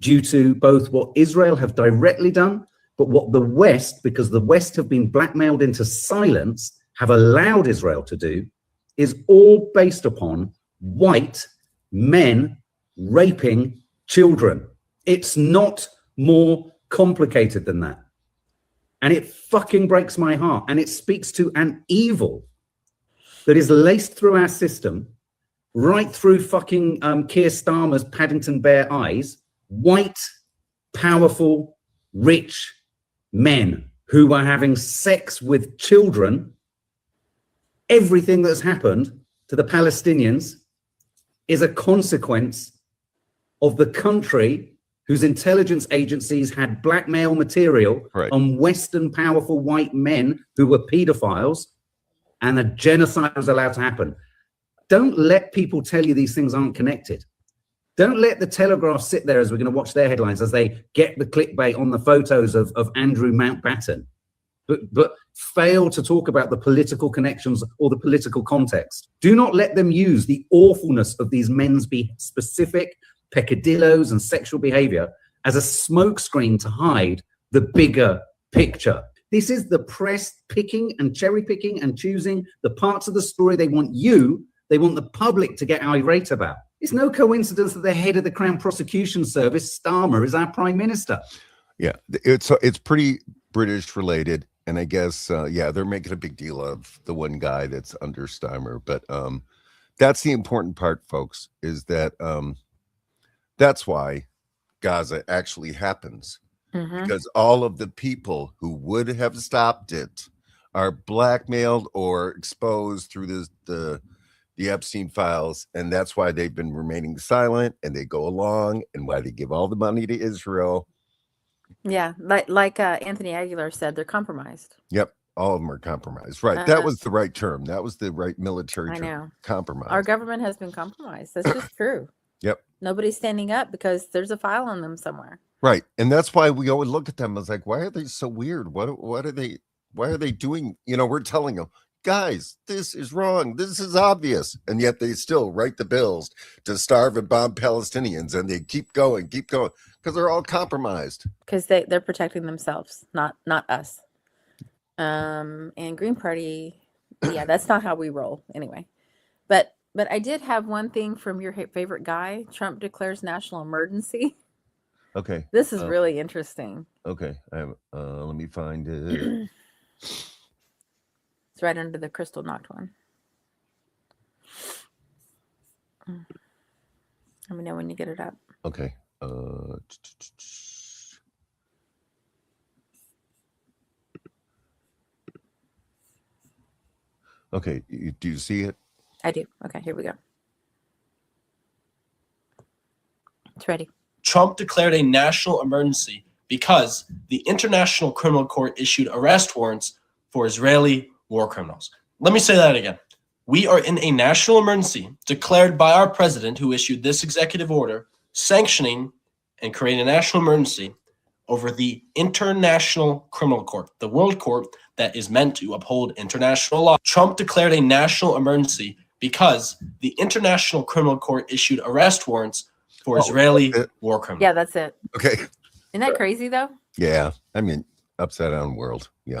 due to both what Israel have directly done, but what the West, because the West have been blackmailed into silence, have allowed Israel to do, is all based upon white men raping children. It's not more complicated than that. And it fucking breaks my heart. And it speaks to an evil that is laced through our system, right through fucking Keir Starmer's Paddington Bear eyes. White, powerful, rich men who are having sex with children. Everything that's happened to the Palestinians is a consequence of the country whose intelligence agencies had blackmail material on Western powerful white men who were pedophiles, and a genocide was allowed to happen. Don't let people tell you these things aren't connected. Don't let the Telegraph sit there as we're going to watch their headlines as they get the clickbait on the photos of Andrew Mountbatten, but fail to talk about the political connections or the political context. Do not let them use the awfulness of these men's specific peccadillos and sexual behavior as a smokescreen to hide the bigger picture. This is the press picking and cherry picking and choosing the parts of the story they want the public to get irate about. It's no coincidence that the head of the Crown Prosecution Service, Starmer, is our Prime Minister. Yeah, it's pretty British related. And I guess, yeah, they're making a big deal of the one guy that's under Starmer. But that's the important part, folks, is that that's why Gaza actually happens. Because all of the people who would have stopped it are blackmailed or exposed through the Epstein files, and that's why they've been remaining silent, and they go along, and why they give all the money to Israel. Yeah, like Anthony Aguilar said, they're compromised. Yep, all of them are compromised. Right, that was the right term. That was the right military term. I know. Compromise. Our government has been compromised. That's just true. Yep. Nobody's standing up because there's a file on them somewhere. Right, and that's why we always look at them as like, why are they so weird? What are they? Why are they doing? You know, we're telling them, guys, this is wrong. This is obvious, and yet they still write the bills to starve and bomb Palestinians, and they keep going because they're all compromised. Because they're protecting themselves, not us. And Green Party, yeah, that's not how we roll anyway. But I did have one thing from your favorite guy. Trump declares national emergency. Okay. This is really interesting. Okay. Let me find it. It's right under the Kristallnacht one. Let me know when you get it up. Okay. Okay. Do you see it? I do. Okay, here we go. It's ready. Trump declared a national emergency because the International Criminal Court issued arrest warrants for Israeli war criminals. Let me say that again. We are in a national emergency declared by our president, who issued this executive order sanctioning and creating a national emergency over the International Criminal Court, the world court that is meant to uphold international law. Trump declared a national emergency because the International Criminal Court issued arrest warrants for Israeli war criminals. Yeah, that's it. Okay. Isn't that crazy, though? Yeah. I mean, upside down world. Yeah.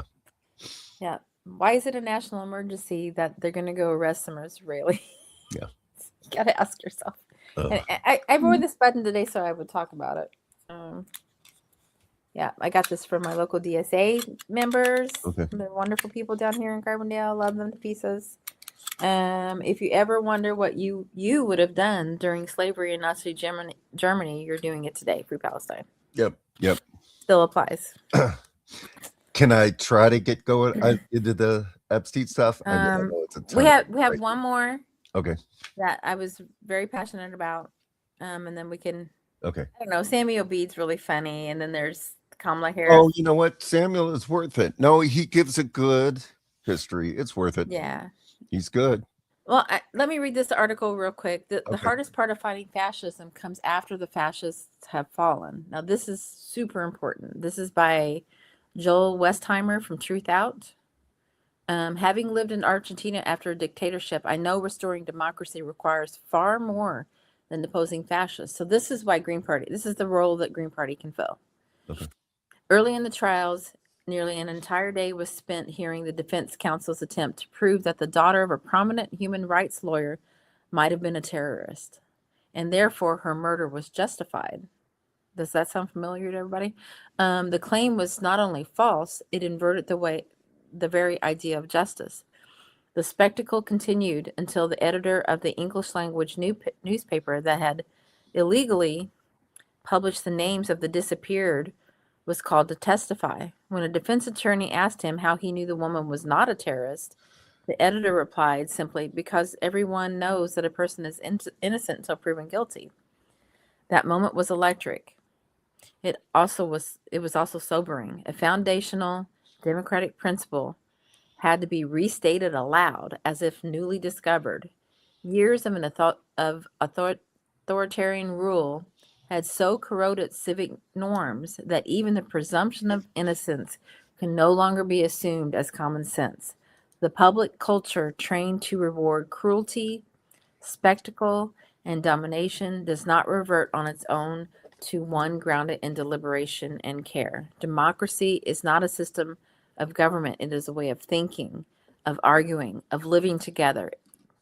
Yeah. Why is it a national emergency that they're going to go arrest some Israeli? Yeah. You got to ask yourself. And I wore this button today so I would talk about it. Yeah, I got this from my local DSA members. Okay. They're wonderful people down here in Carbondale. Love them to pieces. If you ever wonder what you would have done during slavery in Nazi Germany, you're doing it today. Free Palestine. Yep. Still applies. Can I try to get going into the Epstein stuff? I know it's a ton we have one more. Okay. That I was very passionate about. And then we can. Okay. I don't know. Samuel Bede's really funny, and then there's Kamala Harris. Oh, you know what? Samuel is worth it. No, he gives a good history. It's worth it. Yeah. He's good. Well, let me read this article real quick. The hardest part of fighting fascism comes after the fascists have fallen. Now, this is super important. This is by Joel Westheimer from TRUTHOUT. Having lived in Argentina after a dictatorship, I know restoring democracy requires far more than deposing fascists. So this is why this is the role that Green Party can fill. Okay. Early in the trials, nearly an entire day was spent hearing the defense counsel's attempt to prove that the daughter of a prominent human rights lawyer might have been a terrorist, and therefore her murder was justified. Does that sound familiar to everybody? The claim was not only false, it inverted the very idea of justice. The spectacle continued until the editor of the English language newspaper that had illegally published the names of the disappeared was called to testify. When a defense attorney asked him how he knew the woman was not a terrorist, The editor replied simply, because everyone knows that a person is innocent until proven guilty. That moment was electric. It was also sobering. A foundational democratic principle had to be restated aloud as if newly discovered. Years of authoritarian rule had so corroded civic norms that even the presumption of innocence can no longer be assumed as common sense. The public culture trained to reward cruelty, spectacle, and domination does not revert on its own to one grounded in deliberation and care. Democracy is not a system of government. It is a way of thinking, of arguing, of living together.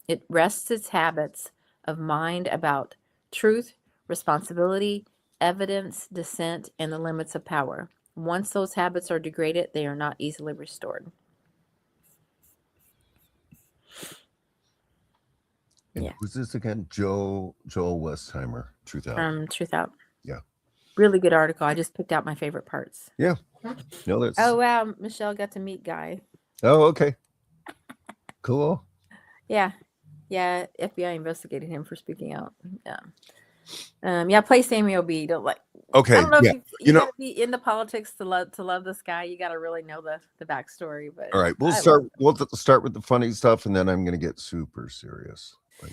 It rests its habits of mind about truth, responsibility, evidence, dissent, and the limits of power. Once those habits are degraded, they are not easily restored. And Yeah. who's this again? Joel Westheimer, TRUTHOUT. TRUTHOUT. Yeah. Really good article. I just picked out my favorite parts. Yeah. No, that's. Oh, wow. Michelle got to meet Guy. Oh, okay. Cool. Yeah. Yeah. FBI investigated him for speaking out. Yeah. Yeah. Play Samuel B. Don't like. Okay. I don't know Yeah. if you know. gotta be into politics to love this guy. You got to really know the backstory. But All right. We'll I start. love We'll start with the funny stuff, and then I'm going to get super serious. Like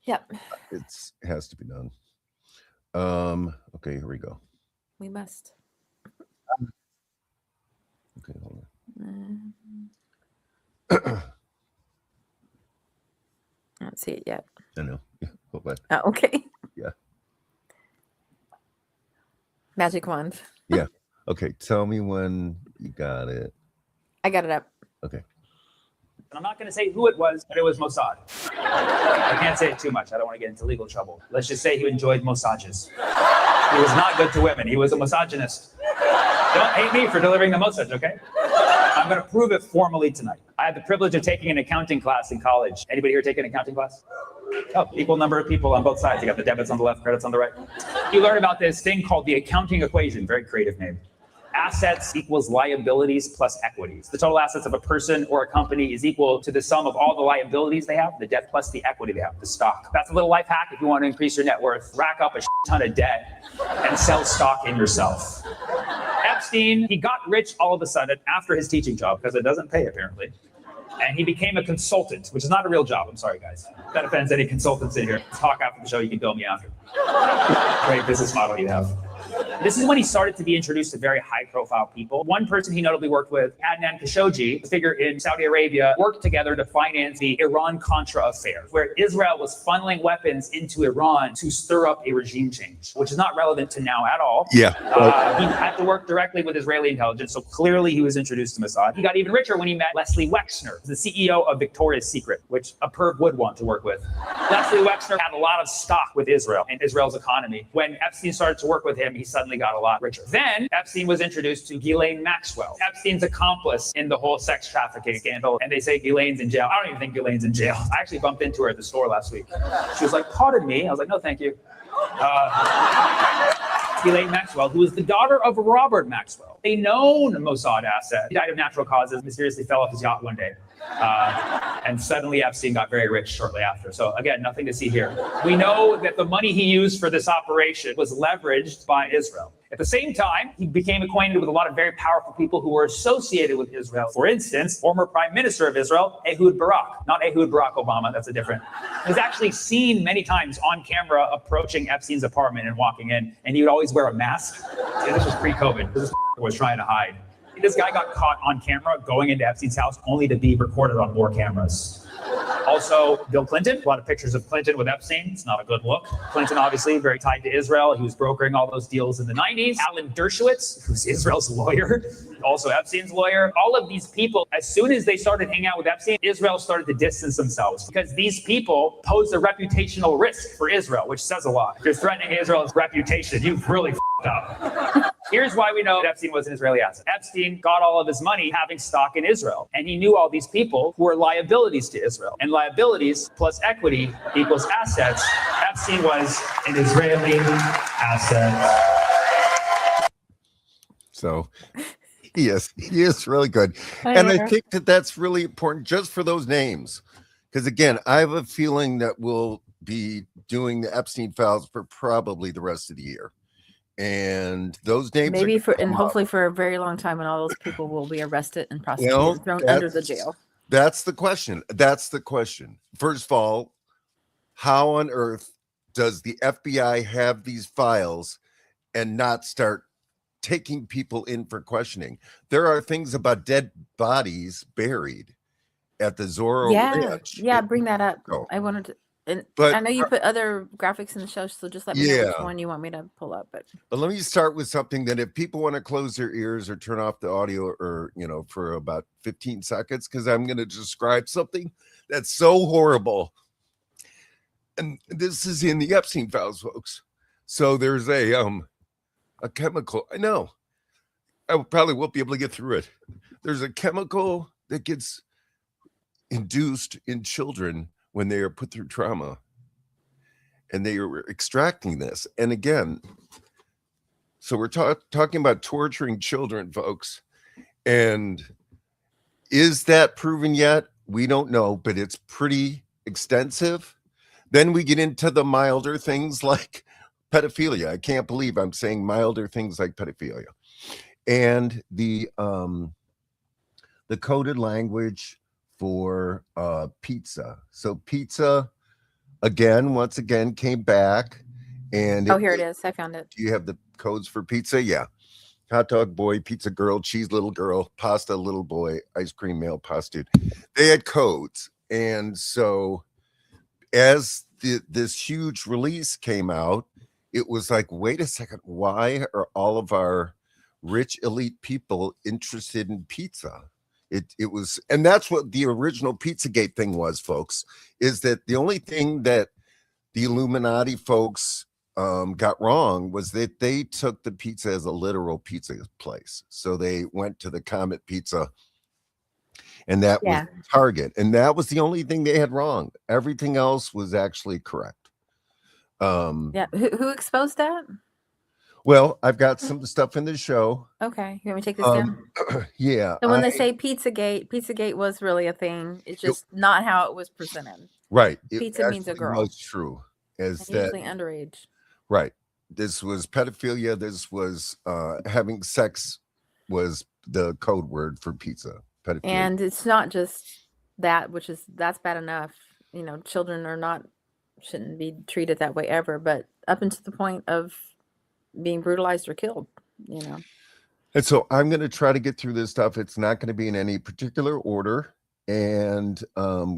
Yep. it has to be done. Okay. Here we go. We must. Okay. Hold I on. don't see it yet. I know. Yeah. But Oh, okay. Yeah. Magic wand. okay. Tell me when you got it. I got it up. Okay. I'm not going to say who it was, but it was Mossad. I can't say it too much. I don't want to get into legal trouble. Let's just say he enjoyed massages. He was not good to women. He was a misogynist. Don't hate me for delivering the message, okay? I'm going to prove it formally tonight. I had the privilege of taking an accounting class in college. Anybody here take an accounting class? Oh, equal number of people on both sides. You got the debits on the left, credits on the right. You learn about this thing called the accounting equation. Very creative name. Assets equals liabilities plus equities. The total assets of a person or a company is equal to the sum of all the liabilities they have, the debt plus the equity they have, the stock. That's a little life hack if you want to increase your net worth. Rack up a ton of debt and sell stock in yourself. Epstein, he got rich all of a sudden after his teaching job, because it doesn't pay apparently. And he became a consultant, which is not a real job. I'm sorry, guys. If that offends any consultants in here. Talk after the show. You can bill me after. Great business model you have. This is when he started to be introduced to very high-profile people. One person he notably worked with, Adnan Khashoggi, a figure in Saudi Arabia, worked together to finance the Iran-Contra affair, where Israel was funneling weapons into Iran to stir up a regime change, which is not relevant to now at all. Yeah. He had to work directly with Israeli intelligence, so clearly he was introduced to Mossad. He got even richer when he met Leslie Wexner, the CEO of Victoria's Secret, which a perv would want to work with. Leslie Wexner had a lot of stock with Israel and Israel's economy. When Epstein started to work with him, he suddenly got a lot richer. Then Epstein was introduced to Ghislaine Maxwell, Epstein's accomplice in the whole sex trafficking scandal. And they say Ghislaine's in jail. I don't even think Ghislaine's in jail. I actually bumped into her at the store last week. She was like, "Pardon me." I was like, "No, thank you." Ghislaine Maxwell, who was the daughter of Robert Maxwell, a known Mossad asset. He died of natural causes, mysteriously fell off his yacht one day. And suddenly Epstein got very rich shortly after. So again, nothing to see here. We know that the money he used for this operation was leveraged by Israel. At the same time, he became acquainted with a lot of very powerful people who were associated with Israel. For instance, former Prime Minister of Israel, Ehud Barak. Not Ehud Barack Obama, that's a different. He was actually seen many times on camera approaching Epstein's apartment and walking in, and he would always wear a mask. Yeah, this was pre-COVID. This was trying to hide. This guy got caught on camera going into Epstein's house only to be recorded on more cameras. Also, Bill Clinton, a lot of pictures of Clinton with Epstein. It's not a good look. Clinton, obviously, very tied to Israel. He was brokering all those deals in the 90s. Alan Dershowitz, who's Israel's lawyer, also Epstein's lawyer. All of these people, as soon as they started hanging out with Epstein, Israel started to distance themselves because these people pose a reputational risk for Israel, which says a lot. If you're threatening Israel's reputation, you've really f***ed up. Here's why we know that Epstein was an Israeli asset. Epstein got all of his money having stock in Israel. And he knew all these people who were liabilities to Israel. And liabilities plus equity equals assets. Epstein was an Israeli asset. So He is really good. And I think that that's really important just for those names. Because again, I have a feeling that we'll be doing the Epstein files for probably the rest of the year. And those names Maybe are for and hopefully for a very long time, and all those people will be arrested and prosecuted, Well, and thrown under the jail. That's the question. That's the question. First of all, how on earth does the FBI have these files and not start taking people in for questioning? There are things about dead bodies buried at the Zorro Ranch. Yeah, bring that up. Oh. I wanted to, and But I know you put other graphics in the show, so just let me know which Yeah. one you want me to pull up. But let me start with something that if people want to close their ears or turn off the audio or, for about 15 seconds, because I'm going to describe something that's so horrible. And this is in the Epstein files, folks. So there's a chemical. I know. I probably won't be able to get through it. There's a chemical that gets induced in children when they are put through trauma. And they are extracting this. And again, so we're talking about torturing children, folks. And is that proven yet? We don't know, but it's pretty extensive. Then we get into the milder things like pedophilia. I can't believe I'm saying milder things like pedophilia. And the coded language for pizza. So pizza, once again, came back. And here it is. I found it. Do you have the codes for pizza? Yeah. Hot dog boy, pizza girl, cheese little girl, pasta little boy, ice cream male pasta dude. They had codes. And so as this huge release came out, it was like, wait a second, why are all of our rich elite people interested in pizza? It was, and that's what the original Pizzagate thing was, folks, is that the only thing that the Illuminati folks got wrong was that they took the pizza as a literal pizza place. So they went to the Comet Pizza, and that was Target, and that was the only thing they had wrong. Everything else was actually correct. Who exposed that? Well, I've got some stuff in the show. Okay, you want me to take this down? Yeah. So when they say Pizzagate was really a thing. It's just not how it was presented. Right. Pizza means a girl. Was true. As and that usually underage. Right. This was pedophilia. This was having sex was the code word for pizza. Pedophilia. And it's not just that, that's bad enough. Children shouldn't be treated that way ever, but up until the point of being brutalized or killed, And so I'm going to try to get through this stuff. It's not going to be in any particular order. And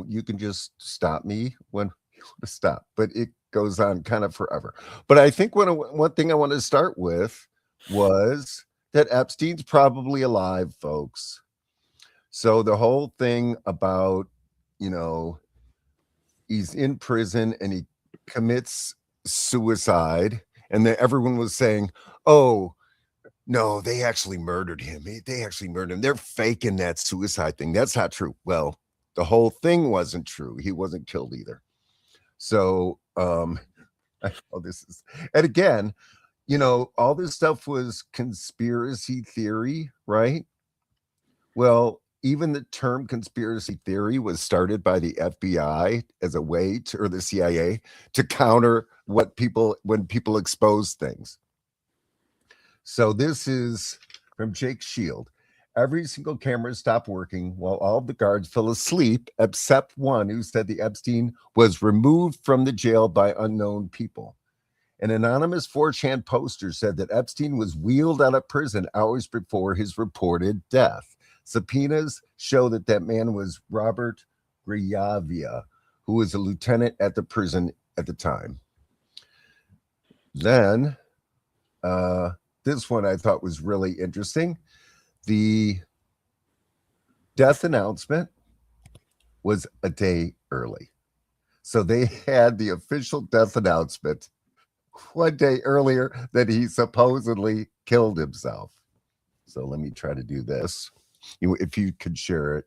you can just stop me when you want to stop, but it goes on kind of forever. But I think one thing I want to start with was that Epstein's probably alive, folks. So the whole thing about, he's in prison and he commits suicide. And then everyone was saying, oh, no, they actually murdered him. They actually murdered him. They're faking that suicide thing. That's not true. Well, the whole thing wasn't true. He wasn't killed either. So, and again, all this stuff was conspiracy theory, right? Well, even the term conspiracy theory was started by the FBI as a way to, or the CIA, to counter when people expose things. So this is from Jake Shield. Every single camera stopped working while all the guards fell asleep, except one who said the Epstein was removed from the jail by unknown people. An anonymous 4chan poster said that Epstein was wheeled out of prison hours before his reported death. Subpoenas show that man was Robert Griavia, who was a lieutenant at the prison at the time. Then, this one I thought was really interesting. The death announcement was a day early. So they had the official death announcement one day earlier that he supposedly killed himself. So let me try to do this. If you could share it.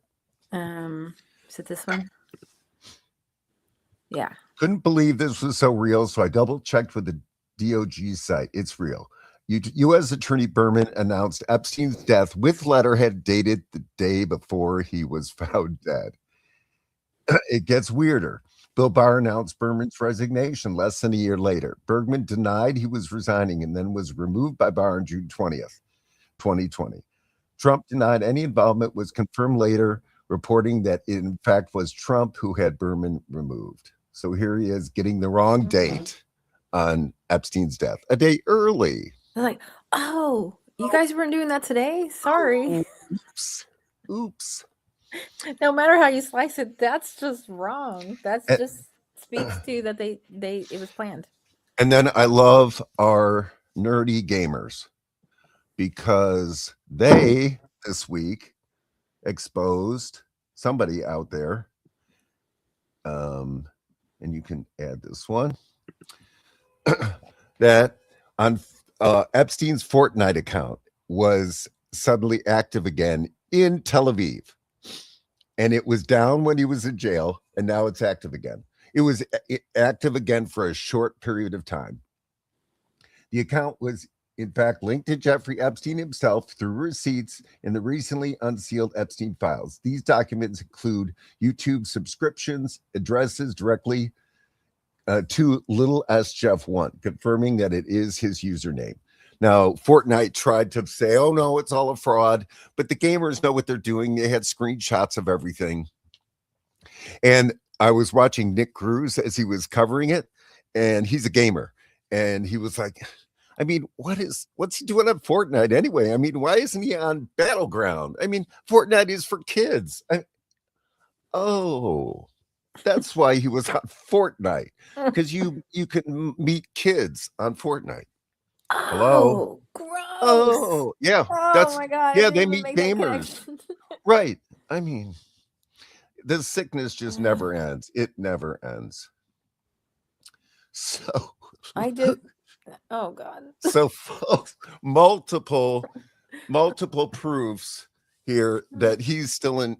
Is it this one? Yeah. Couldn't believe this was so real, so I double checked with the DOG site. It's real. U.S. Attorney Berman announced Epstein's death with letterhead dated the day before he was found dead. It gets weirder. Bill Barr announced Berman's resignation less than a year later. Bergman denied he was resigning and then was removed by Barr on June 20th, 2020. Trump denied any involvement, was confirmed later, reporting that it in fact was Trump who had Berman removed. So here he is getting the wrong date on Epstein's death, a day early. They're like, oh, you guys weren't doing that today? Sorry. Oops. No matter how you slice it, that's just wrong. That's just speaks to that it was planned. And then I love our nerdy gamers because they this week exposed somebody out there. And you can add this one that on Epstein's Fortnite account was suddenly active again in Tel Aviv. And it was down when he was in jail, and now it's active again. It was active again for a short period of time. The account was, in fact, linked to Jeffrey Epstein himself through receipts in the recently unsealed Epstein files. These documents include YouTube subscriptions, addresses directly to Little S Jeff 1, confirming that it is his username. Now, Fortnite tried to say, oh, no, it's all a fraud. But the gamers know what they're doing. They had screenshots of everything. And I was watching Nick Cruz as he was covering it. And he's a gamer. And he was like, I mean, what's he doing on Fortnite anyway? I mean, why isn't he on Battleground? I mean, Fortnite is for kids. That's why he was on Fortnite. Because you can meet kids on Fortnite. Hello. Gross. Oh, yeah. Oh my God. Yeah, they meet gamers. Right. I mean, the sickness just never ends. It never ends. So I did. Oh God. So folks, multiple proofs here that he's still in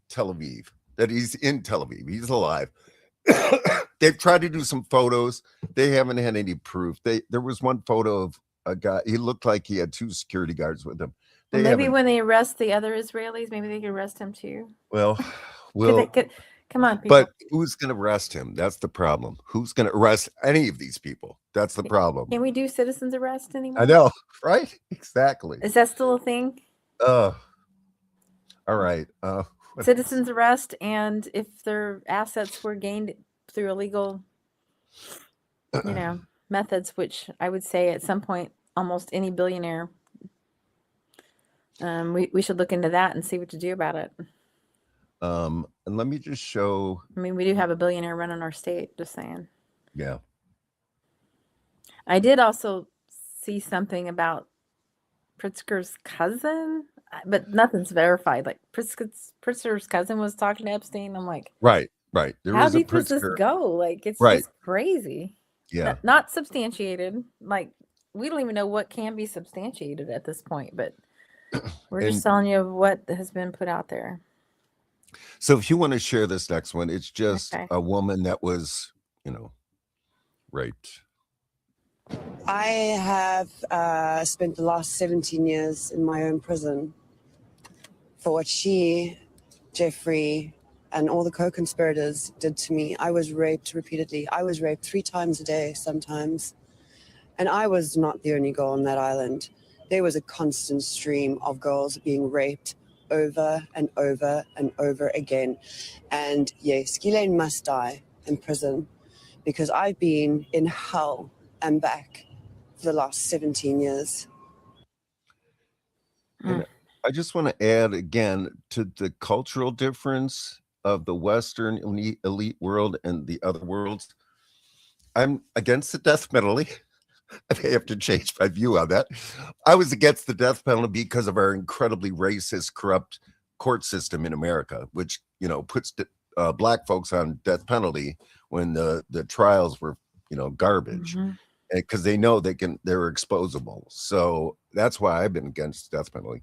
Tel Aviv, that he's in Tel Aviv. He's alive. They've tried to do some photos. They haven't had any proof. There was one photo of a guy. He looked like he had 2 security guards with him. Maybe when they arrest the other Israelis, maybe they could arrest him too. Well, come on, people. But who's going to arrest him? That's the problem. Who's going to arrest any of these people? That's the problem. Can we do citizens arrest anymore? I know, right? Exactly. Is that still a thing? All right. Citizens arrest, and if their assets were gained through illegal, methods, which I would say at some point almost any billionaire, we should look into that and see what to do about it. And let me just show. I mean, we do have a billionaire running our state. Just saying. Yeah. I did also see something about Pritzker's cousin, but nothing's verified. Like Pritzker's cousin was talking to Epstein. I'm like, right. How deep does this go? Like, it's just crazy. Yeah. Not substantiated. Like, we don't even know what can be substantiated at this point, but we're just telling you what has been put out there. So if you want to share this next one, it's just a woman that was, raped. I have spent the last 17 years in my own prison for what she, Jeffrey, and all the co-conspirators did to me. I was raped repeatedly. I was raped 3 times a day sometimes. And I was not the only girl on that island. There was a constant stream of girls being raped over and over and over again. And yes, Ghislaine must die in prison because I've been in hell and back for the last 17 years. And I just want to add again to the cultural difference of the Western elite world and the other worlds. I'm against the death penalty. I have to change my view on that. I was against the death penalty because of our incredibly racist, corrupt court system in America, which, puts black folks on death penalty when the trials were, garbage, because they know they're exposable. So that's why I've been against the death penalty.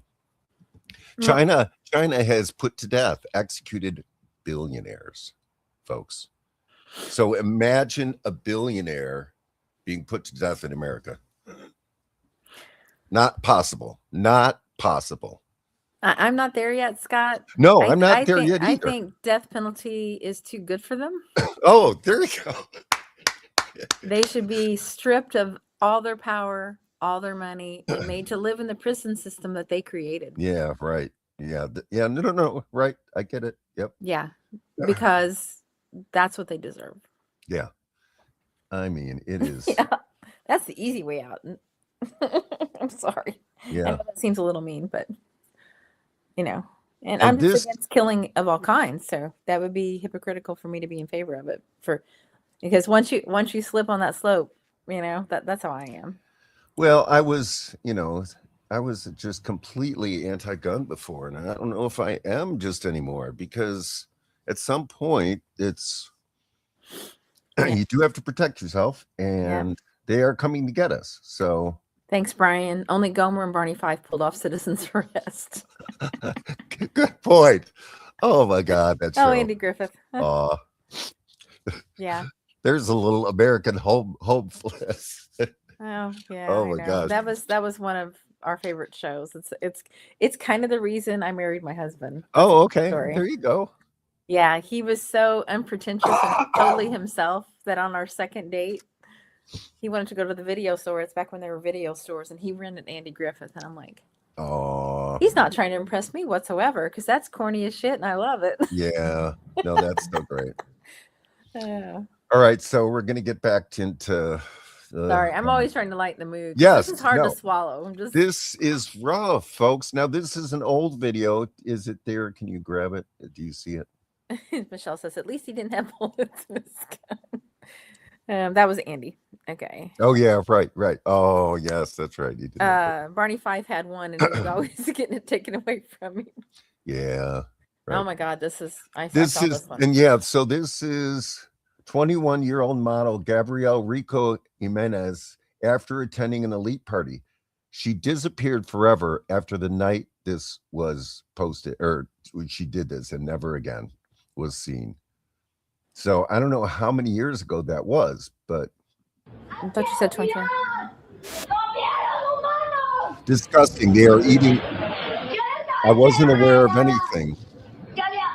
China has put to death, executed billionaires, folks. So imagine a billionaire being put to death in America. Not possible. Not possible. I'm not there yet, Scott. No, I- I'm not I there think, yet I either. think death penalty is too good for them. Oh, there you go. They should be stripped of all their power, all their money, and made to live in the prison system that they created. Yeah, right. Yeah. Yeah. No. Right. I get it. Yep. Yeah, because that's what they deserve. Yeah. I mean, it is. Yeah, that's the easy way out. I'm sorry. I Yeah. know that seems a little mean, but and And I'm just this- against killing of all kinds. So that would be hypocritical for me to be in favor of it. Because once you slip on that slope, that's how I am. Well, I was just completely anti-gun before, and I don't know if I am just anymore, because at some point it's you do have to protect yourself, and they are coming to get us. So Thanks, Brian. Only Gomer and Barney Fife pulled off citizen's arrest. good point. Oh my God, that's Andy Griffith. yeah. Yeah. There's a little American hopeless. Oh yeah. Oh I my know. gosh. That was one of our favorite shows. It's kind of the reason I married my husband. Oh, okay. Story. There you go. Yeah, he was so unpretentious and totally himself that on our second date, he wanted to go to the video store. It's back when there were video stores, and he rented Andy Griffith, and I'm like, Oh, he's not trying to impress me whatsoever, because that's corny as shit, and I love it. yeah. No, that's so great. Yeah. All right, so we're gonna get back into. Sorry, I'm always trying to lighten the mood. Yes, This is hard no. to swallow. I'm just This is rough, folks. Now, this is an old video. Is it there? Can you grab it? Do you see it? Michelle says at least he didn't have bullets in his gun. That was Andy. Okay. Oh yeah, right. Oh yes, that's right. You did. Barney Fife had one, and he was always getting it taken away from him. Yeah. Right. Oh my God, I saw This this is one. and yeah. So this is 21-year-old model Gabrielle Rico Jimenez. After attending an elite party, she disappeared forever after the night this was posted, or she did this, and never again was seen. So I don't know how many years ago that was, but I thought you said 21. disgusting. They are eating. I wasn't aware of anything.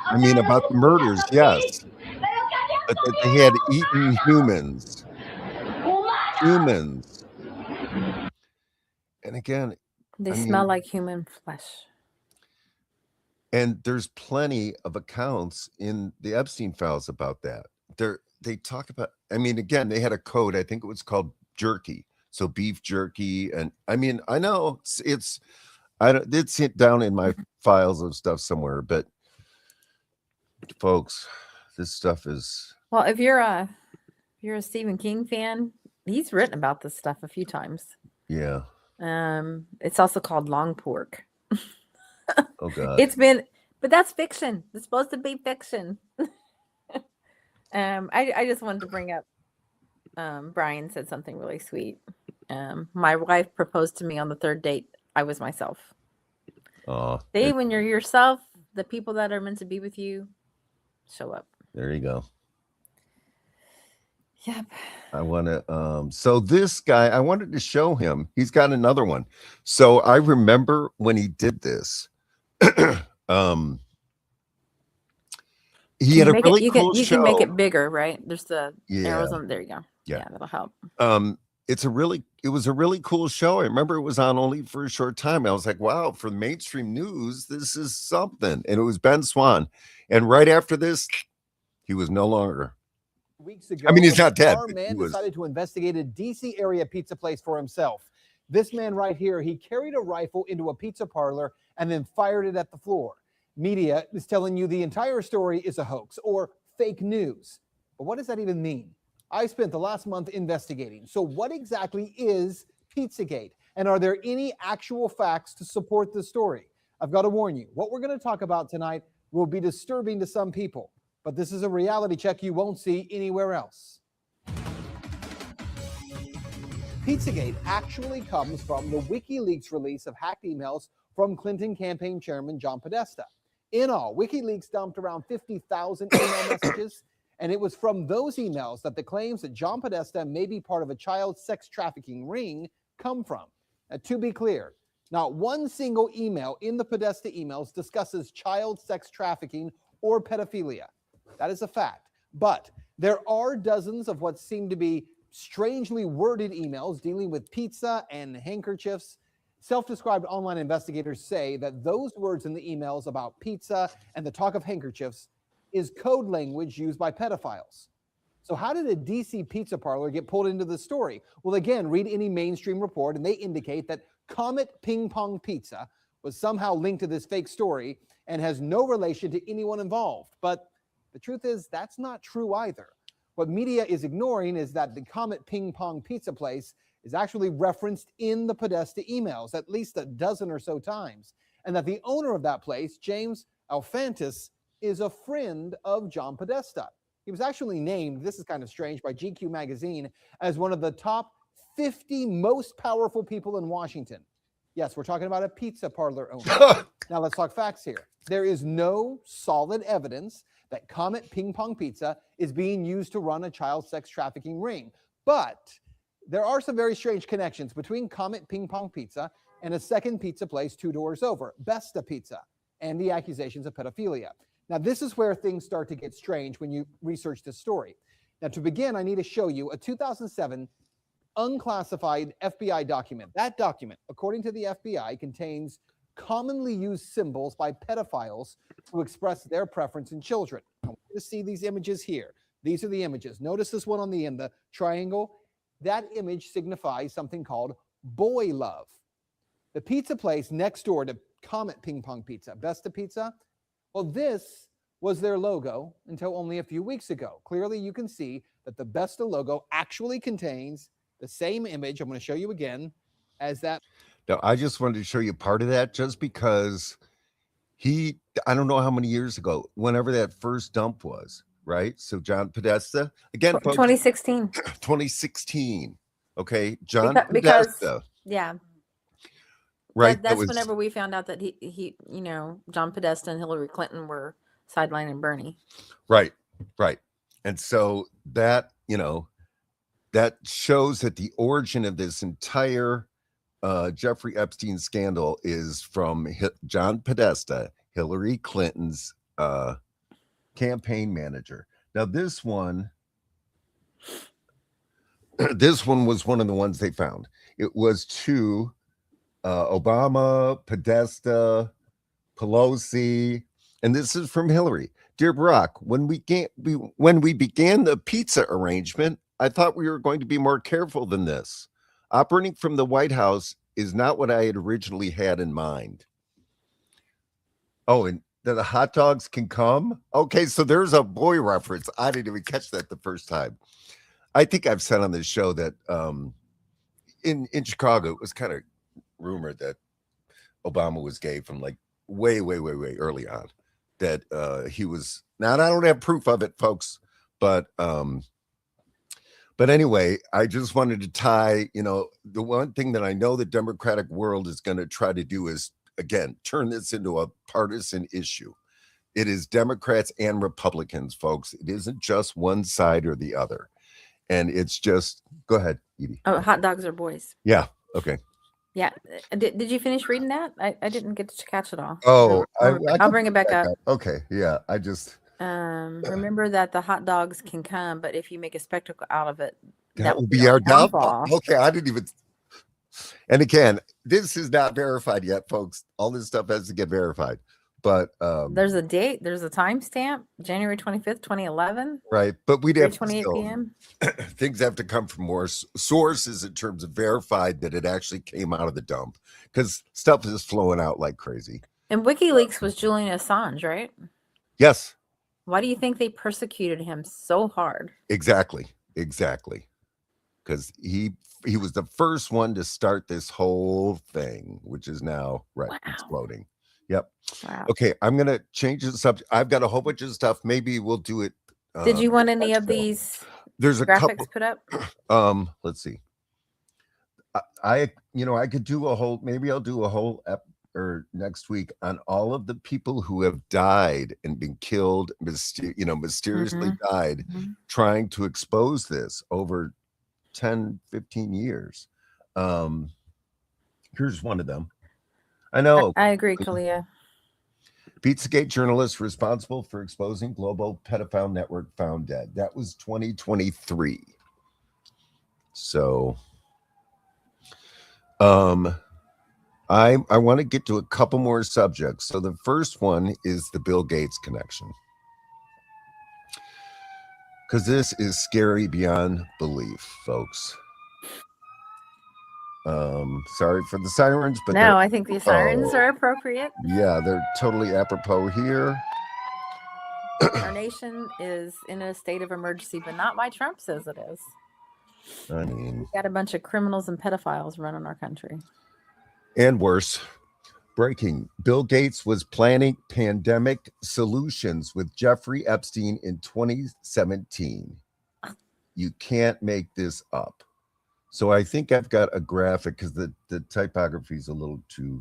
I mean, about the murders, yes, but that they had eaten humans. And again, They I smell mean- like human flesh. and there's plenty of accounts in the Epstein files about that. They talk about, I mean, again, they had a code, I think it was called jerky. So beef jerky. And I mean, I know it's down in my files of stuff somewhere, but folks, this stuff is, Well, if you're a Stephen King fan, he's written about this stuff a few times. yeah. It's also called long pork. Oh God. But that's fiction. It's supposed to be fiction. I just wanted to bring up, Brian said something really sweet. My wife proposed to me on the third date. I was myself. Oh, When you're yourself, the people that are meant to be with you show up. there you go. Yep. I want to, so this guy, I wanted to show him, he's got another one. So I remember when he did this, he had a really cool you show. can make it bigger, right? There's the Yeah. arrows on. There you go. Yeah. Yeah, that'll help. It was a really cool show. I remember it was on only for a short time. I was like, wow, for mainstream news, this is something. And it was Ben Swan. And right after this, he was no longer. Weeks ago, I mean, he's not dead. Our but man he was, decided to investigate a DC area pizza place for himself. This man right here, he carried a rifle into a pizza parlor and then fired it at the floor. Media is telling you the entire story is a hoax or fake news. But what does that even mean? I spent the last month investigating. So what exactly is Pizzagate? And are there any actual facts to support the story? I've got to warn you, what we're going to talk about tonight will be disturbing to some people, but this is a reality check you won't see anywhere else. Pizzagate actually comes from the WikiLeaks release of hacked emails from Clinton campaign chairman John Podesta. In all, WikiLeaks dumped around 50,000 email messages, and it was from those emails that the claims that John Podesta may be part of a child sex trafficking ring come from. To be clear, not one single email in the Podesta emails discusses child sex trafficking or pedophilia. That is a fact. But there are dozens of what seem to be strangely worded emails dealing with pizza and handkerchiefs. Self-described online investigators say that those words in the emails about pizza and the talk of handkerchiefs is code language used by pedophiles. So how did a DC pizza parlor get pulled into the story? Well, again, read any mainstream report and they indicate that Comet Ping Pong Pizza was somehow linked to this fake story and has no relation to anyone involved. But the truth is that's not true either. What media is ignoring is that the Comet Ping Pong Pizza place is actually referenced in the Podesta emails at least a dozen or so times, and that the owner of that place, James Alfantis, is a friend of John Podesta. He was actually named, this is kind of strange, by GQ magazine as one of the top 50 most powerful people in Washington. Yes, we're talking about a pizza parlor owner. Now let's talk facts here. There is no solid evidence that Comet Ping Pong Pizza is being used to run a child sex trafficking ring. But there are some very strange connections between Comet Ping Pong Pizza and a second pizza place 2 doors over, Besta Pizza, and the accusations of pedophilia. Now, this is where things start to get strange when you research this story. Now, to begin, I need to show you a 2007 unclassified FBI document. That document, according to the FBI, contains commonly used symbols by pedophiles to express their preference in children. I want you to see these images here. These are the images. Notice this one on the end, the triangle. That image signifies something called boy love. The pizza place next door to Comet Ping Pong Pizza, Besta Pizza, well, this was their logo until only a few weeks ago. Clearly, you can see that the Besta logo actually contains the same image, I'm going to show you again, as that. Now, I just wanted to show you part of that just because I don't know how many years ago, whenever that first dump was, right? So John Podesta, again, folks, 2016. 2016. Okay, John because Podesta. Yeah. Right. That's whenever we found out that he, John Podesta and Hillary Clinton were sidelining Bernie. Right. And so that, that shows that the origin of this entire Jeffrey Epstein scandal is from John Podesta, Hillary Clinton's campaign manager. Now, this one was one of the ones they found. It was to Obama, Podesta, Pelosi, and this is from Hillary. Dear Barack, when we began the pizza arrangement, I thought we were going to be more careful than this. Operating from the White House is not what I had originally had in mind. Oh, and the hot dogs can come? Okay, so there's a boy reference. I didn't even catch that the first time. I think I've said on this show that in Chicago, it was kind of rumored that Obama was gay from like way early on, that he was. Now, I don't have proof of it, folks, but anyway, I just wanted to tie, the one thing that I know the Democratic world is going to try to do is, again, turn this into a partisan issue. It is Democrats and Republicans, folks. It isn't just one side or the other. And it's just, go ahead, Edie. Oh, hot dogs are boys. Yeah. Okay. Yeah. Did you finish reading that? I didn't get to catch it all. Oh, I'll bring it back up. Okay. Yeah. I just. Remember that the hot dogs can come, but if you make a spectacle out of it, that will be our downfall. Okay. I didn't even. And again, this is not verified yet, folks. All this stuff has to get verified. But there's a date, there's a timestamp, January 25th, 2011. Right. But we'd have 28 p.m. Things have to come from more sources in terms of verified that it actually came out of the dump, because stuff is flowing out like crazy. And WikiLeaks was Julian Assange, right? Yes. Why do you think they persecuted him so hard? Exactly. Because he was the first one to start this whole thing, which is now exploding. Yep. Wow. Okay, I'm gonna change the subject. I've got a whole bunch of stuff. Maybe we'll do it. Did you want any of these? There's a graphics couple put up. Let's see. I could do a whole. Maybe I'll do a whole or next week on all of the people who have died and been killed, mysteriously died, trying to expose this over 10, 15 years. Here's one of them. I know. I agree, Kalia. Pizzagate journalist responsible for exposing global pedophile network found dead. That was 2023. So I want to get to a couple more subjects. So the first one is the Bill Gates connection, because this is scary beyond belief, folks. Sorry for the sirens, but no, I think the sirens are appropriate. Yeah, they're totally apropos here. Our nation is in a state of emergency, but not why Trump says it is. I mean, We've got a bunch of criminals and pedophiles running our country. And worse. Breaking. Bill Gates was planning pandemic solutions with Jeffrey Epstein in 2017. You can't make this up. So I think I've got a graphic because the typography is a little too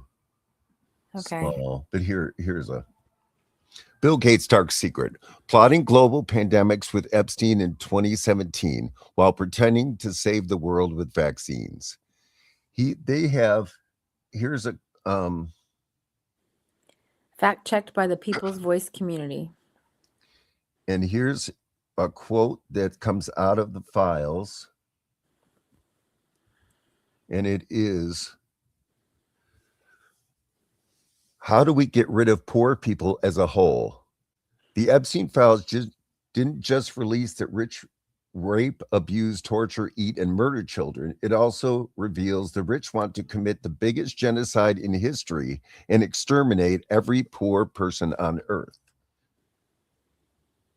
small. But here's a Bill Gates' dark secret. Plotting global pandemics with Epstein in 2017 while pretending to save the world with vaccines. Here's a fact checked by the People's Voice community. And here's a quote that comes out of the files. And it is, how do we get rid of poor people as a whole? The Epstein files didn't just release that rich rape, abuse, torture, eat, and murder children. It also reveals the rich want to commit the biggest genocide in history and exterminate every poor person on earth.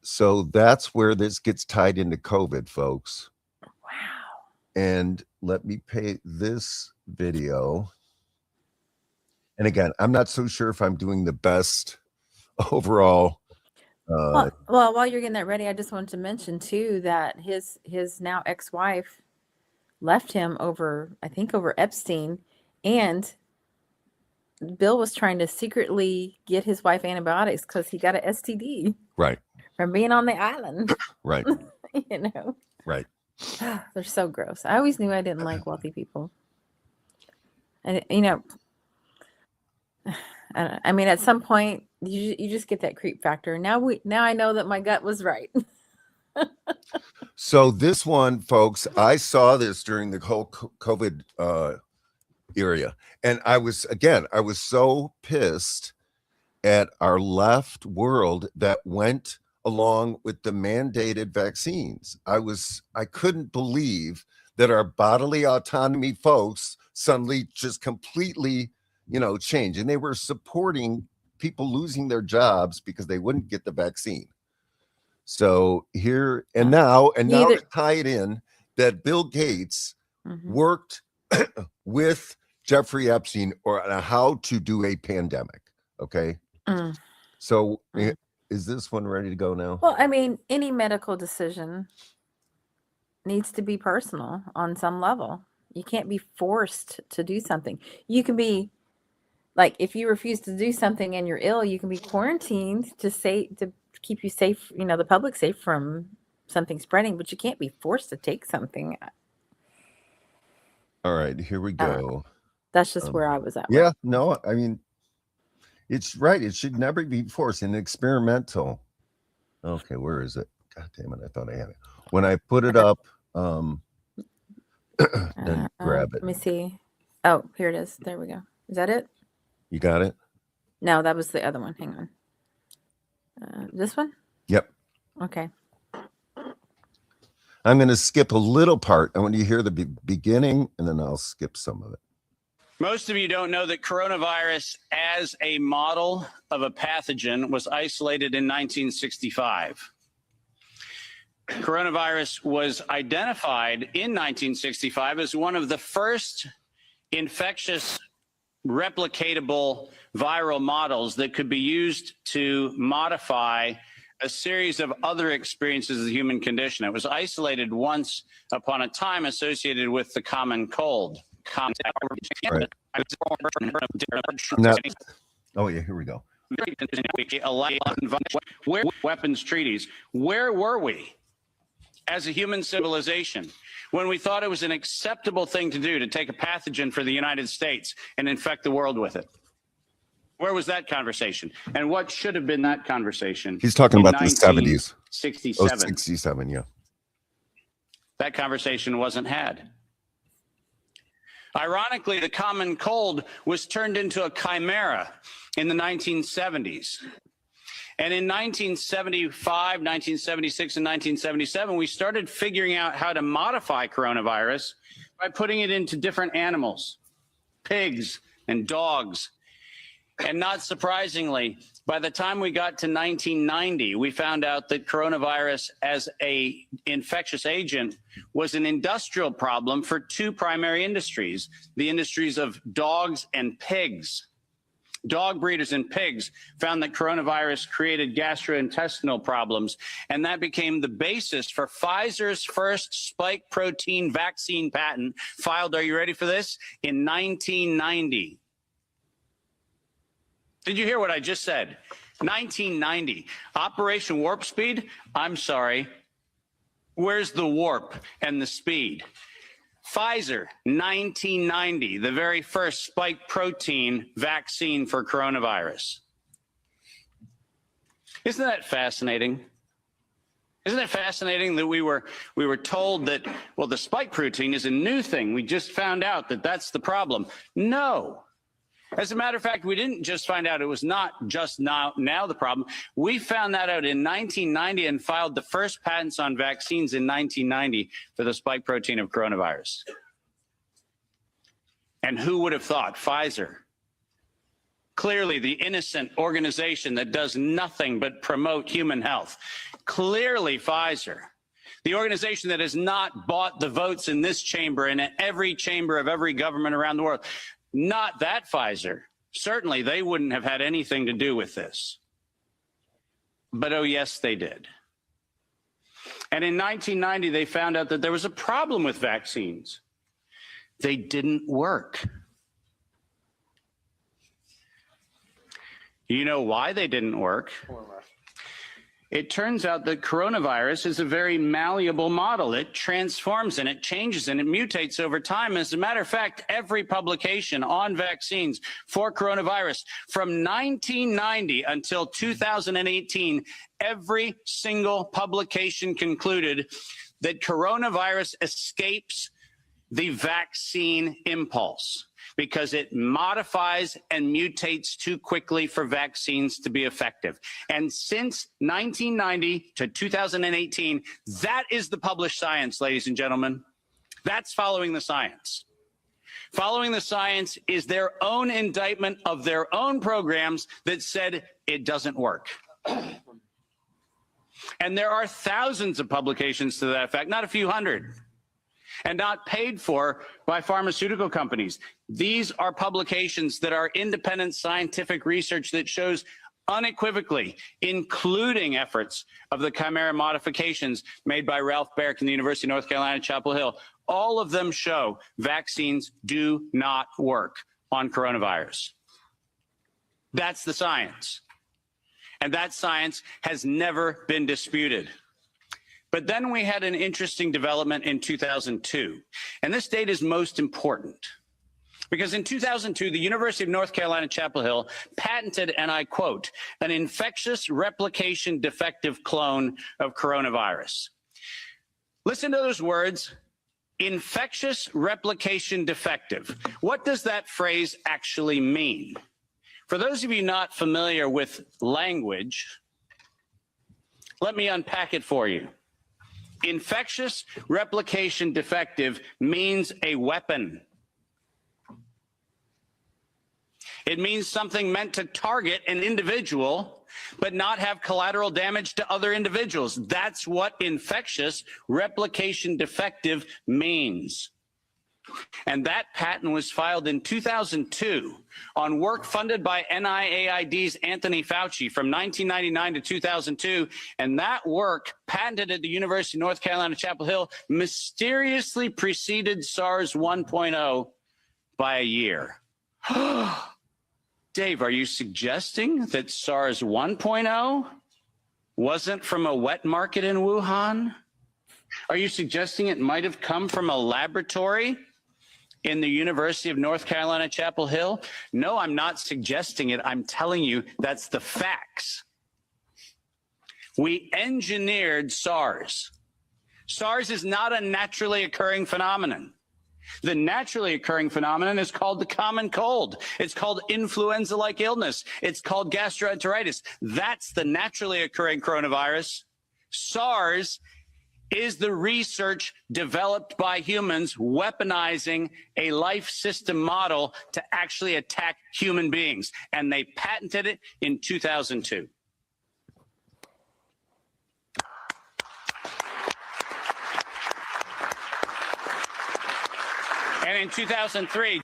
So that's where this gets tied into COVID, folks. And let me play this video. And again, I'm not so sure if I'm doing the best overall. Well, while you're getting that ready, I just wanted to mention too that his now ex-wife left him over Epstein, and Bill was trying to secretly get his wife antibiotics because he got an STD. Right. From being on the island. Right. You know. Right. They're so gross. I always knew I didn't like wealthy people. And you know, I mean, at some point you just get that creep factor. Now I know that my gut was right. So this one, folks, I saw this during the whole COVID area, and I was so pissed at our left world that went along with the mandated vaccines. I couldn't believe that our bodily autonomy folks suddenly just completely, changed. And they were supporting people losing their jobs because they wouldn't get the vaccine. So here and now to tie it in that Bill Gates worked with Jeffrey Epstein on how to do a pandemic. Okay. So is this one ready to go now? Well, I mean, any medical decision needs to be personal on some level. You can't be forced to do something. You can be like, if you refuse to do something and you're ill, you can be quarantined to keep you safe, the public safe from something spreading, but you can't be forced to take something. All right, here we go. That's just where I was at. Yeah, no, I mean, it's right. It should never be forced and experimental. Okay, where is it? God damn it. I thought I had it. When I put it up, then grab it. Let me see. Oh, here it is. There we go. Is that it? You got it? No, that was the other one. Hang on. This one? Yep. Okay. I'm going to skip a little part. I want you to hear the beginning, and then I'll skip some of it. Most of you don't know that coronavirus as a model of a pathogen was isolated in 1965. Coronavirus was identified in 1965 as one of the first infectious replicatable viral models that could be used to modify a series of other experiences of the human condition. It was isolated once upon a time associated with the common cold. Right. Now, oh yeah, here we go. Where weapons treaties? Where were we? as a human civilization when we thought it was an acceptable thing to do to take a pathogen for the United States and infect the world with it? Where was that conversation? And what should have been that conversation? He's talking about the 70s. 67. Oh, 67, yeah. That conversation wasn't had. Ironically, the common cold was turned into a chimera in the 1970s. And in 1975, 1976, and 1977, we started figuring out how to modify coronavirus by putting it into different animals, pigs and dogs. And not surprisingly, by the time we got to 1990, we found out that coronavirus as an infectious agent was an industrial problem for two primary industries, the industries of dogs and pigs. Dog breeders and pigs found that coronavirus created gastrointestinal problems, and that became the basis for Pfizer's first spike protein vaccine patent filed, are you ready for this, in 1990. Did you hear what I just said? 1990. Operation Warp Speed? I'm sorry. Where's the warp and the speed? Pfizer, 1990, the very first spike protein vaccine for coronavirus. Isn't that fascinating? Isn't it fascinating that we were told that, well, the spike protein is a new thing. We just found out that that's the problem. No. As a matter of fact, we didn't just find out it was not just now the problem. We found that out in 1990 and filed the first patents on vaccines in 1990 for the spike protein of coronavirus. And who would have thought? Pfizer. Clearly the innocent organization that does nothing but promote human health. Clearly Pfizer. The organization that has not bought the votes in this chamber and in every chamber of every government around the world. Not that Pfizer. Certainly, they wouldn't have had anything to do with this. But oh, yes, they did. And in 1990, they found out that there was a problem with vaccines. They didn't work. You know why they didn't work? It turns out that coronavirus is a very malleable model. It transforms and it changes and it mutates over time. As a matter of fact, every publication on vaccines for coronavirus from 1990 until 2018, every single publication concluded that coronavirus escapes the vaccine impulse, because it modifies and mutates too quickly for vaccines to be effective. And since 1990 to 2018, that is the published science, ladies and gentlemen. That's following the science. Following the science is their own indictment of their own programs that said it doesn't work. And there are thousands of publications to that effect, not a few hundred, and not paid for by pharmaceutical companies. These are publications that are independent scientific research that shows unequivocally, including efforts of the chimera modifications made by Ralph Baric in the University of North Carolina, Chapel Hill. All of them show vaccines do not work on coronavirus. That's the science. And that science has never been disputed. But then we had an interesting development in 2002. And this date is most important because in 2002, the University of North Carolina, Chapel Hill patented, and I quote, an infectious replication defective clone of coronavirus. Listen to those words, infectious replication defective. What does that phrase actually mean? For those of you not familiar with language, let me unpack it for you. Infectious replication defective means a weapon. It means something meant to target an individual, but not have collateral damage to other individuals. That's what infectious replication defective means. And that patent was filed in 2002 on work funded by NIAID's Anthony Fauci from 1999 to 2002. And that work, patented at the University of North Carolina, Chapel Hill, mysteriously preceded SARS 1.0 by a year. Dave, are you suggesting that SARS 1.0 wasn't from a wet market in Wuhan? Are you suggesting it might have come from a laboratory in the University of North Carolina, Chapel Hill? No, I'm not suggesting it. I'm telling you that's the facts. We engineered SARS. SARS is not a naturally occurring phenomenon. The naturally occurring phenomenon is called the common cold. It's called influenza-like illness. It's called gastroenteritis. That's the naturally occurring coronavirus. SARS is the research developed by humans weaponizing a life system model to actually attack human beings. And they patented it in 2002. And in 2003.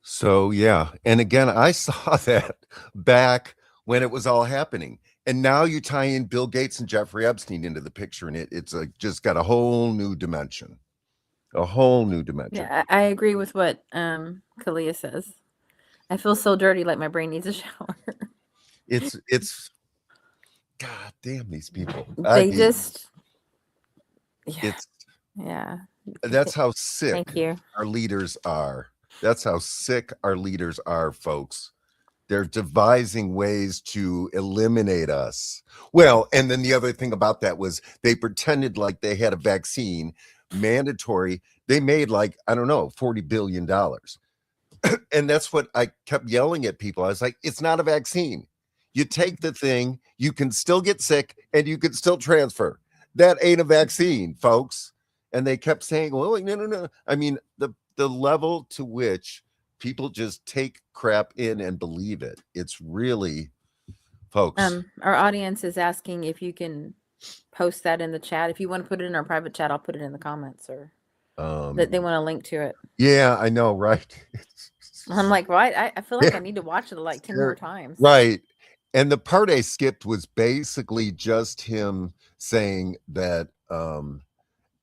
So, yeah. And again, I saw that back when it was all happening. And now you tie in Bill Gates and Jeffrey Epstein into the picture, and it's just got a whole new dimension. A whole new dimension. Yeah, I agree with what Kalia says. I feel so dirty, like my brain needs a shower. It's God damn these people. Yeah. That's how sick Thank you. our leaders are. That's how sick our leaders are, folks. They're devising ways to eliminate us. Well, and then the other thing about that was they pretended like they had a vaccine mandatory. They made like, I don't know, $40 billion. And that's what I kept yelling at people. I was like, it's not a vaccine. You take the thing, you can still get sick and you can still transfer. That ain't a vaccine, folks. And they kept saying, well, no. I mean, the level to which people just take crap in and believe it. It's really, folks. Our audience is asking if you can post that in the chat. If you want to put it in our private chat, I'll put it in the comments, or that they want to link to it. Yeah, I know, right? I'm like, what? I feel like I need to watch it like 10 more times. Right. And the part I skipped was basically just him saying that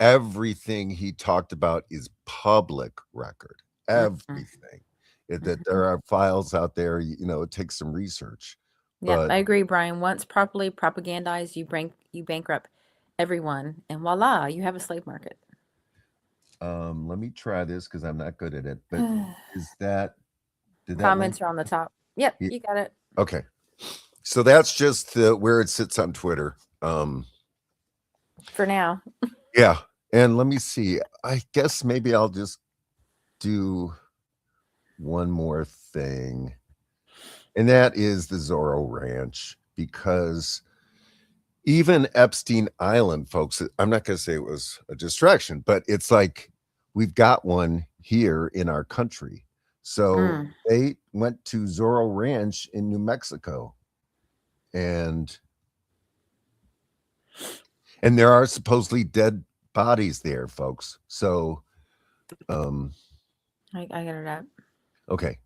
everything he talked about is public record. Everything. That there are files out there, it takes some research. Yeah, I agree, Brian. Once properly propagandized, you bankrupt everyone, and voila, you have a slave market. Let me try this because I'm not good at it. But Comments are on the top. Yep, you got it. Okay. So that's just where it sits on Twitter. For now. Yeah. And let me see. I guess maybe I'll just do one more thing. And that is the Zorro Ranch, because even Epstein Island, folks, I'm not going to say it was a distraction, but it's like we've got one here in our country. So they went to Zorro Ranch in New Mexico, and there are supposedly dead bodies there, folks. So I got it up. Okay.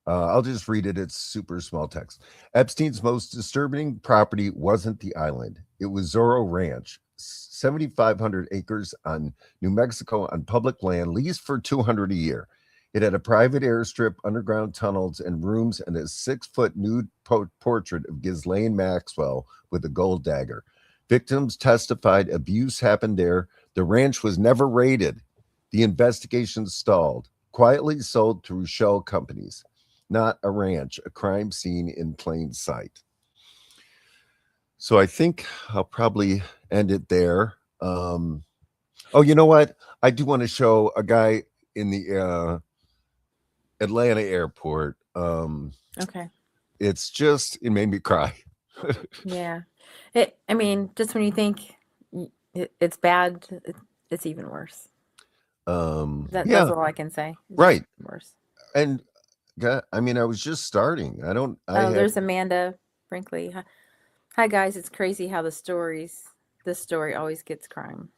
I'll just read it. It's super small text. Epstein's most disturbing property wasn't the island. It was Zorro Ranch, 7,500 acres on New Mexico on public land, leased for $200 a year. It had a private airstrip, underground tunnels, and rooms, and a 6-foot nude portrait of Ghislaine Maxwell with a gold dagger. Victims testified abuse happened there. The ranch was never raided. The investigation stalled. Quietly sold through shell companies. Not a ranch, a crime scene in plain sight. So I think I'll probably end it there. Oh, you know what? I do want to show a guy in the Atlanta airport. Okay. It made me cry. Yeah. I mean, just when you think it's bad, it's even worse. That's all I can say. Right. Worse. And I mean, I was just starting. There's Amanda Brinkley. Hi guys, it's crazy how this story always gets crime.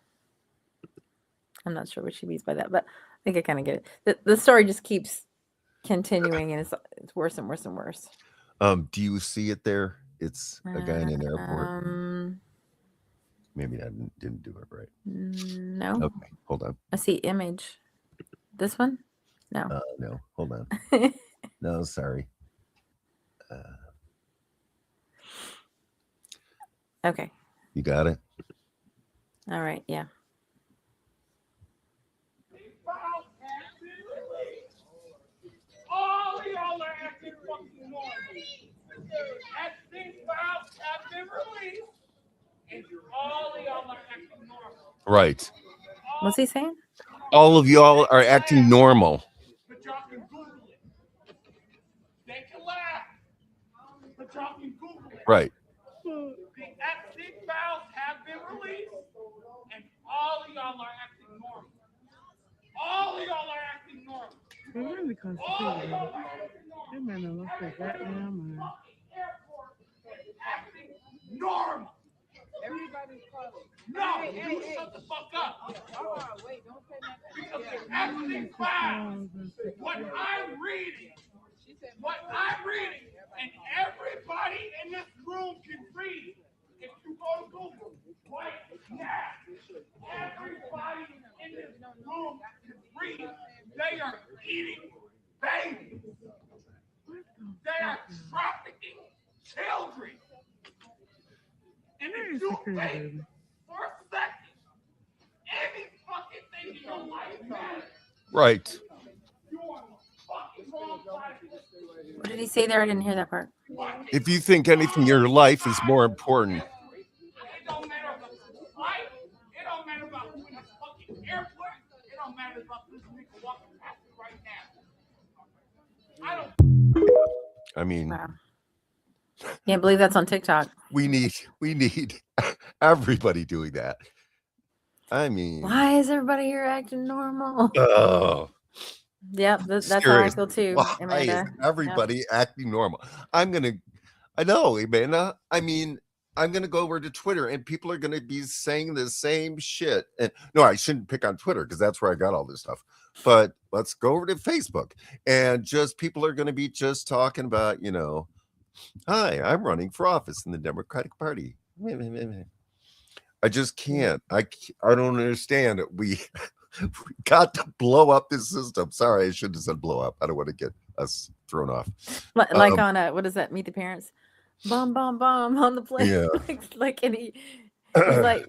I'm not sure what she means by that, but I think I kind of get it. The story just keeps continuing, and it's worse and worse and worse. Do you see it there? It's a guy in an airport. Maybe I didn't do it right. No. Okay, hold on. I see image. This one? No. No, hold on. No, sorry. Okay. You got it? All right. Yeah. All of y'all are acting fucking normal. Epstein files have been released, and all of y'all are acting normal. Right. What's he saying? All of y'all are acting normal. But y'all can Google it. They can laugh, but y'all can Google it. Right. The Epstein files have been released, and all of y'all are acting normal. All of y'all are acting normal. It really constipated. That man done lost his goddamn mind. Acting normal. Everybody's calling. No, you shut the fuck up. Wait, don't say nothing. Because the Epstein files, what I'm reading, and everybody in this room can read. If you go to Google right now, everybody in this room can read. They are eating babies. They are trafficking children. And if you think for a second any fucking thing in your life matters, Right. you are on the fucking wrong side of this. What did he say there? I didn't hear that part. If you think anything in your life is more important, It don't matter about the flight. It don't matter about who in this fucking airport. It don't matter about this nigga walking past me right now. I don't. I mean, Wow. Can't believe that's on TikTok. we need everybody doing that. I mean, Why is everybody here acting normal? oh, Yep, that's how I serious. feel too, Why Amanda. is everybody acting normal? I know, Amanda. I mean, I'm gonna go over to Twitter and people are gonna be saying the same shit. And no, I shouldn't pick on Twitter because that's where I got all this stuff. But let's go over to Facebook and just people are gonna be just talking about, hi, I'm running for office in the Democratic Party. I just can't. I don't understand. We got to blow up this system. Sorry, I shouldn't have said blow up. I don't want to get us thrown off. Like on what is that? Meet the Parents. Bomb, bomb, bomb on the plane. Yeah. and he's like,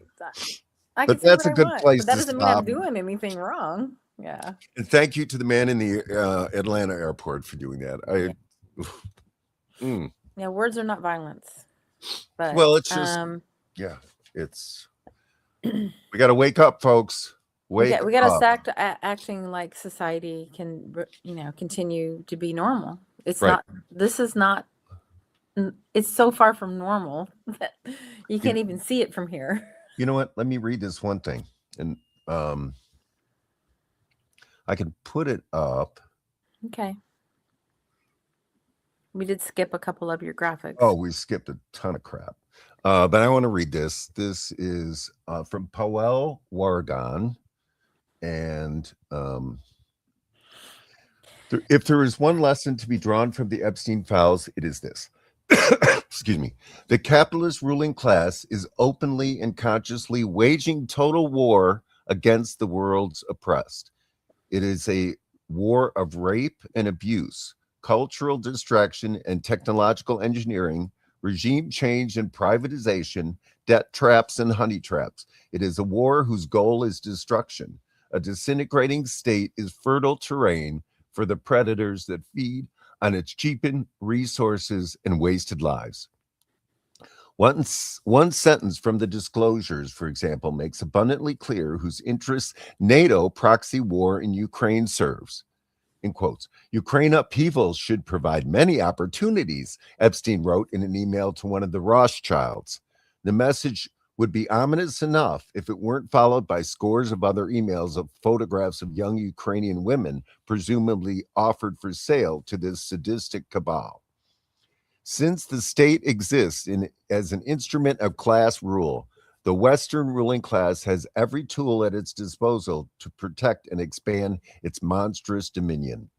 I can But say that's what a good I want, place but that to doesn't mean I'm stop. doing anything wrong. Yeah. And thank you to the man in the Atlanta airport for doing that. Yeah, words are not violence. But Well, it's just it's we got to wake up, folks. we got to up. start acting like society can, continue to be normal. It's Right. not. This is not. It's so far from normal that you can't even see it from here. You know what? Let me read this one thing, and I can put it up. Okay. We did skip a couple of your graphics. Oh, we skipped a ton of crap. But I want to read this. This is from Powell Wargan. And if there is one lesson to be drawn from the Epstein files, it is this. Excuse me. The capitalist ruling class is openly and consciously waging total war against the world's oppressed. It is a war of rape and abuse, cultural distraction and technological engineering, regime change and privatization, debt traps and honey traps. It is a war whose goal is destruction. A disintegrating state is fertile terrain for the predators that feed on its cheapened resources and wasted lives. One sentence from the disclosures, for example, makes abundantly clear whose interests NATO proxy war in Ukraine serves. In quotes, Ukraine upheaval should provide many opportunities, Epstein wrote in an email to one of the Rothschilds. The message would be ominous enough if it weren't followed by scores of other emails of photographs of young Ukrainian women, presumably offered for sale to this sadistic cabal. Since the state exists as an instrument of class rule, the Western ruling class has every tool at its disposal to protect and expand its monstrous dominion.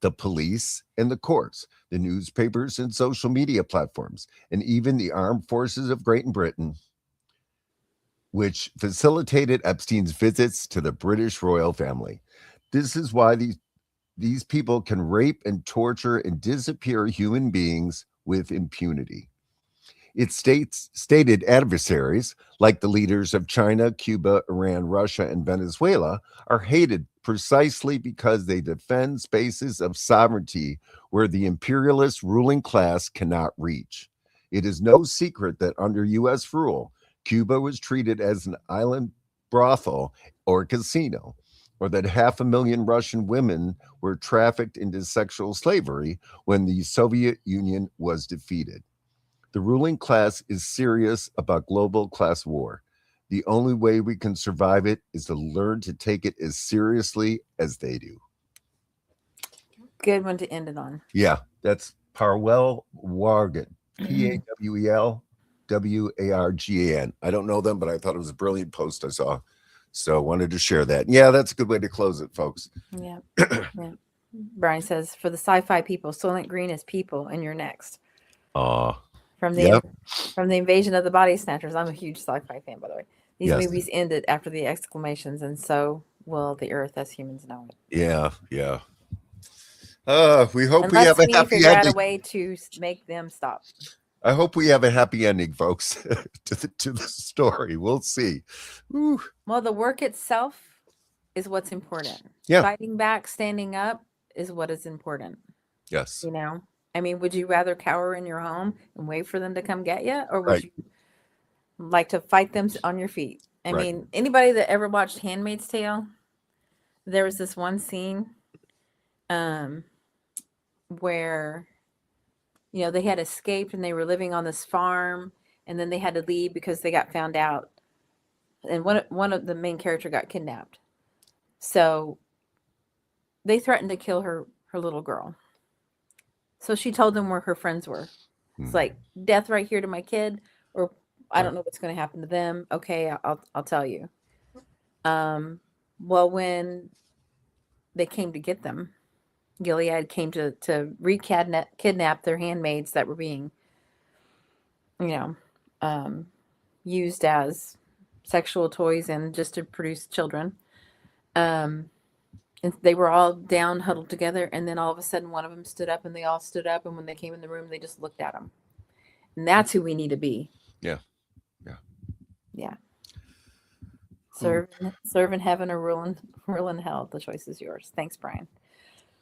The police and the courts, the newspapers and social media platforms, and even the armed forces of Great Britain, which facilitated Epstein's visits to the British royal family. This is why these people can rape and torture and disappear human beings with impunity. Its stated adversaries, like the leaders of China, Cuba, Iran, Russia, and Venezuela, are hated precisely because they defend spaces of sovereignty where the imperialist ruling class cannot reach. It is no secret that under U.S. rule, Cuba was treated as an island brothel or casino, or that 500,000 Russian women were trafficked into sexual slavery when the Soviet Union was defeated. The ruling class is serious about global class war. The only way we can survive it is to learn to take it as seriously as they do. Good one to end it on. Yeah, that's Parwell Wargan, P-A-W-E-L-W-A-R-G-A-N. I don't know them, but I thought it was a brilliant post I saw. So wanted to share that. Yeah, that's a good way to close it, folks. Yeah. Yeah. Brian says, for the sci-fi people, Soylent Green is people, and you're next. From the invasion of the body snatchers. I'm a huge sci-fi fan, by the way. These movies ended after the exclamations, and so will the earth as humans know it. Yeah, yeah. We hope we Unless have a we happy figure out ending. a way to make them stop. I hope we have a happy ending, folks, to the story. We'll see. Woo. Well, the work itself is what's important. Yeah. Fighting back, standing up is what is important. Yes. You know, I mean, would you rather cower in your home and wait for them to come get you, or would you like to fight them on your feet? I mean, anybody that ever watched Handmaid's Tale, there was this one scene where, you know, they had escaped and they were living on this farm, and then they had to leave because they got found out, and one of the main character got kidnapped. So they threatened to kill her little girl. So she told them where her friends were. It's like, death right here to my kid, or I don't know what's going to happen to them. Okay, I'll tell you. Well, when they came to get them, Gilead came to kidnap their handmaids that were being, you know, used as sexual toys and just to produce children. And they were all down, huddled together, and then all of a sudden one of them stood up, and they all stood up, and when they came in the room, they just looked at them. And that's who we need to be. Yeah. Serve in heaven or rule in hell. The choice is yours. Thanks, Brian.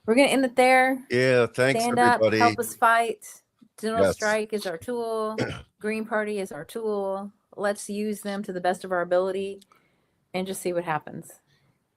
We're gonna end it there. Yeah, thanks, Stand everybody. up, help us fight. General Yes. strike is our tool. Green Party is our tool. Let's use them to the best of our ability and just see what happens.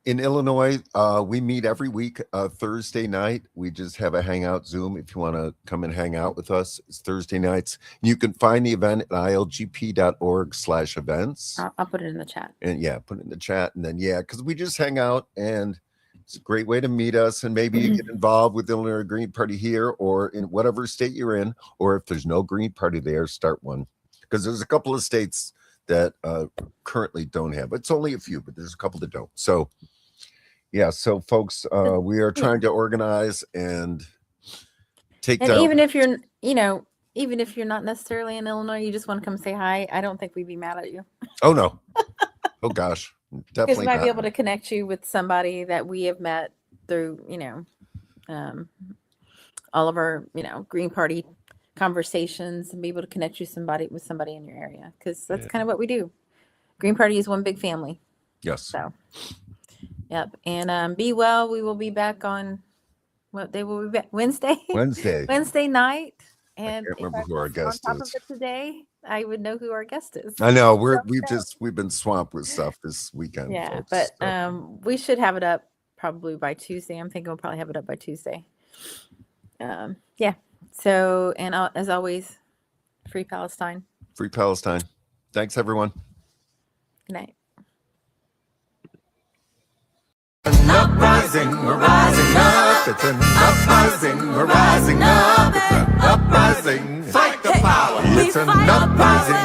In Illinois, we meet every week Thursday night. We just have a hangout Zoom. If you want to come and hang out with us, it's Thursday nights. You can find the event at ilgp.org/events. I'll put it in the chat. And yeah, put it in the chat. And then, yeah, because we just hang out, and it's a great way to meet us. And maybe you get involved with the Illinois Green Party here or in whatever state you're in. Or if there's no Green Party there, start one. Because there's a couple of states that currently don't have. It's only a few, but there's a couple that don't. So, yeah, so folks, we are trying to organize and take down. Even if you're, even if you're not necessarily in Illinois, you just want to come say hi, I don't think we'd be mad at you. Oh, no. Oh, gosh. Because Definitely we might not. be able to connect you with somebody that we have met through, all of our, Green Party conversations, and be able to connect you with somebody in your area. Because that's kind of what we do. Green Party is one big family. Yes. So. Yep. And be well. We will be back on what day will we be back? Wednesday? Wednesday night. And I can't remember who our guest on top is. of it today, I would know who our guest is. I know we've been swamped with stuff this weekend. Yeah, folks, but so. we should have it up probably by Tuesday. I'm thinking we'll probably have it up by Tuesday. Yeah. So, and as always, free Palestine. Free Palestine. Thanks, everyone. Good night. An uprising, we're rising up. It's an uprising, we're rising up. It's an uprising. Fight the power. It's an uprising.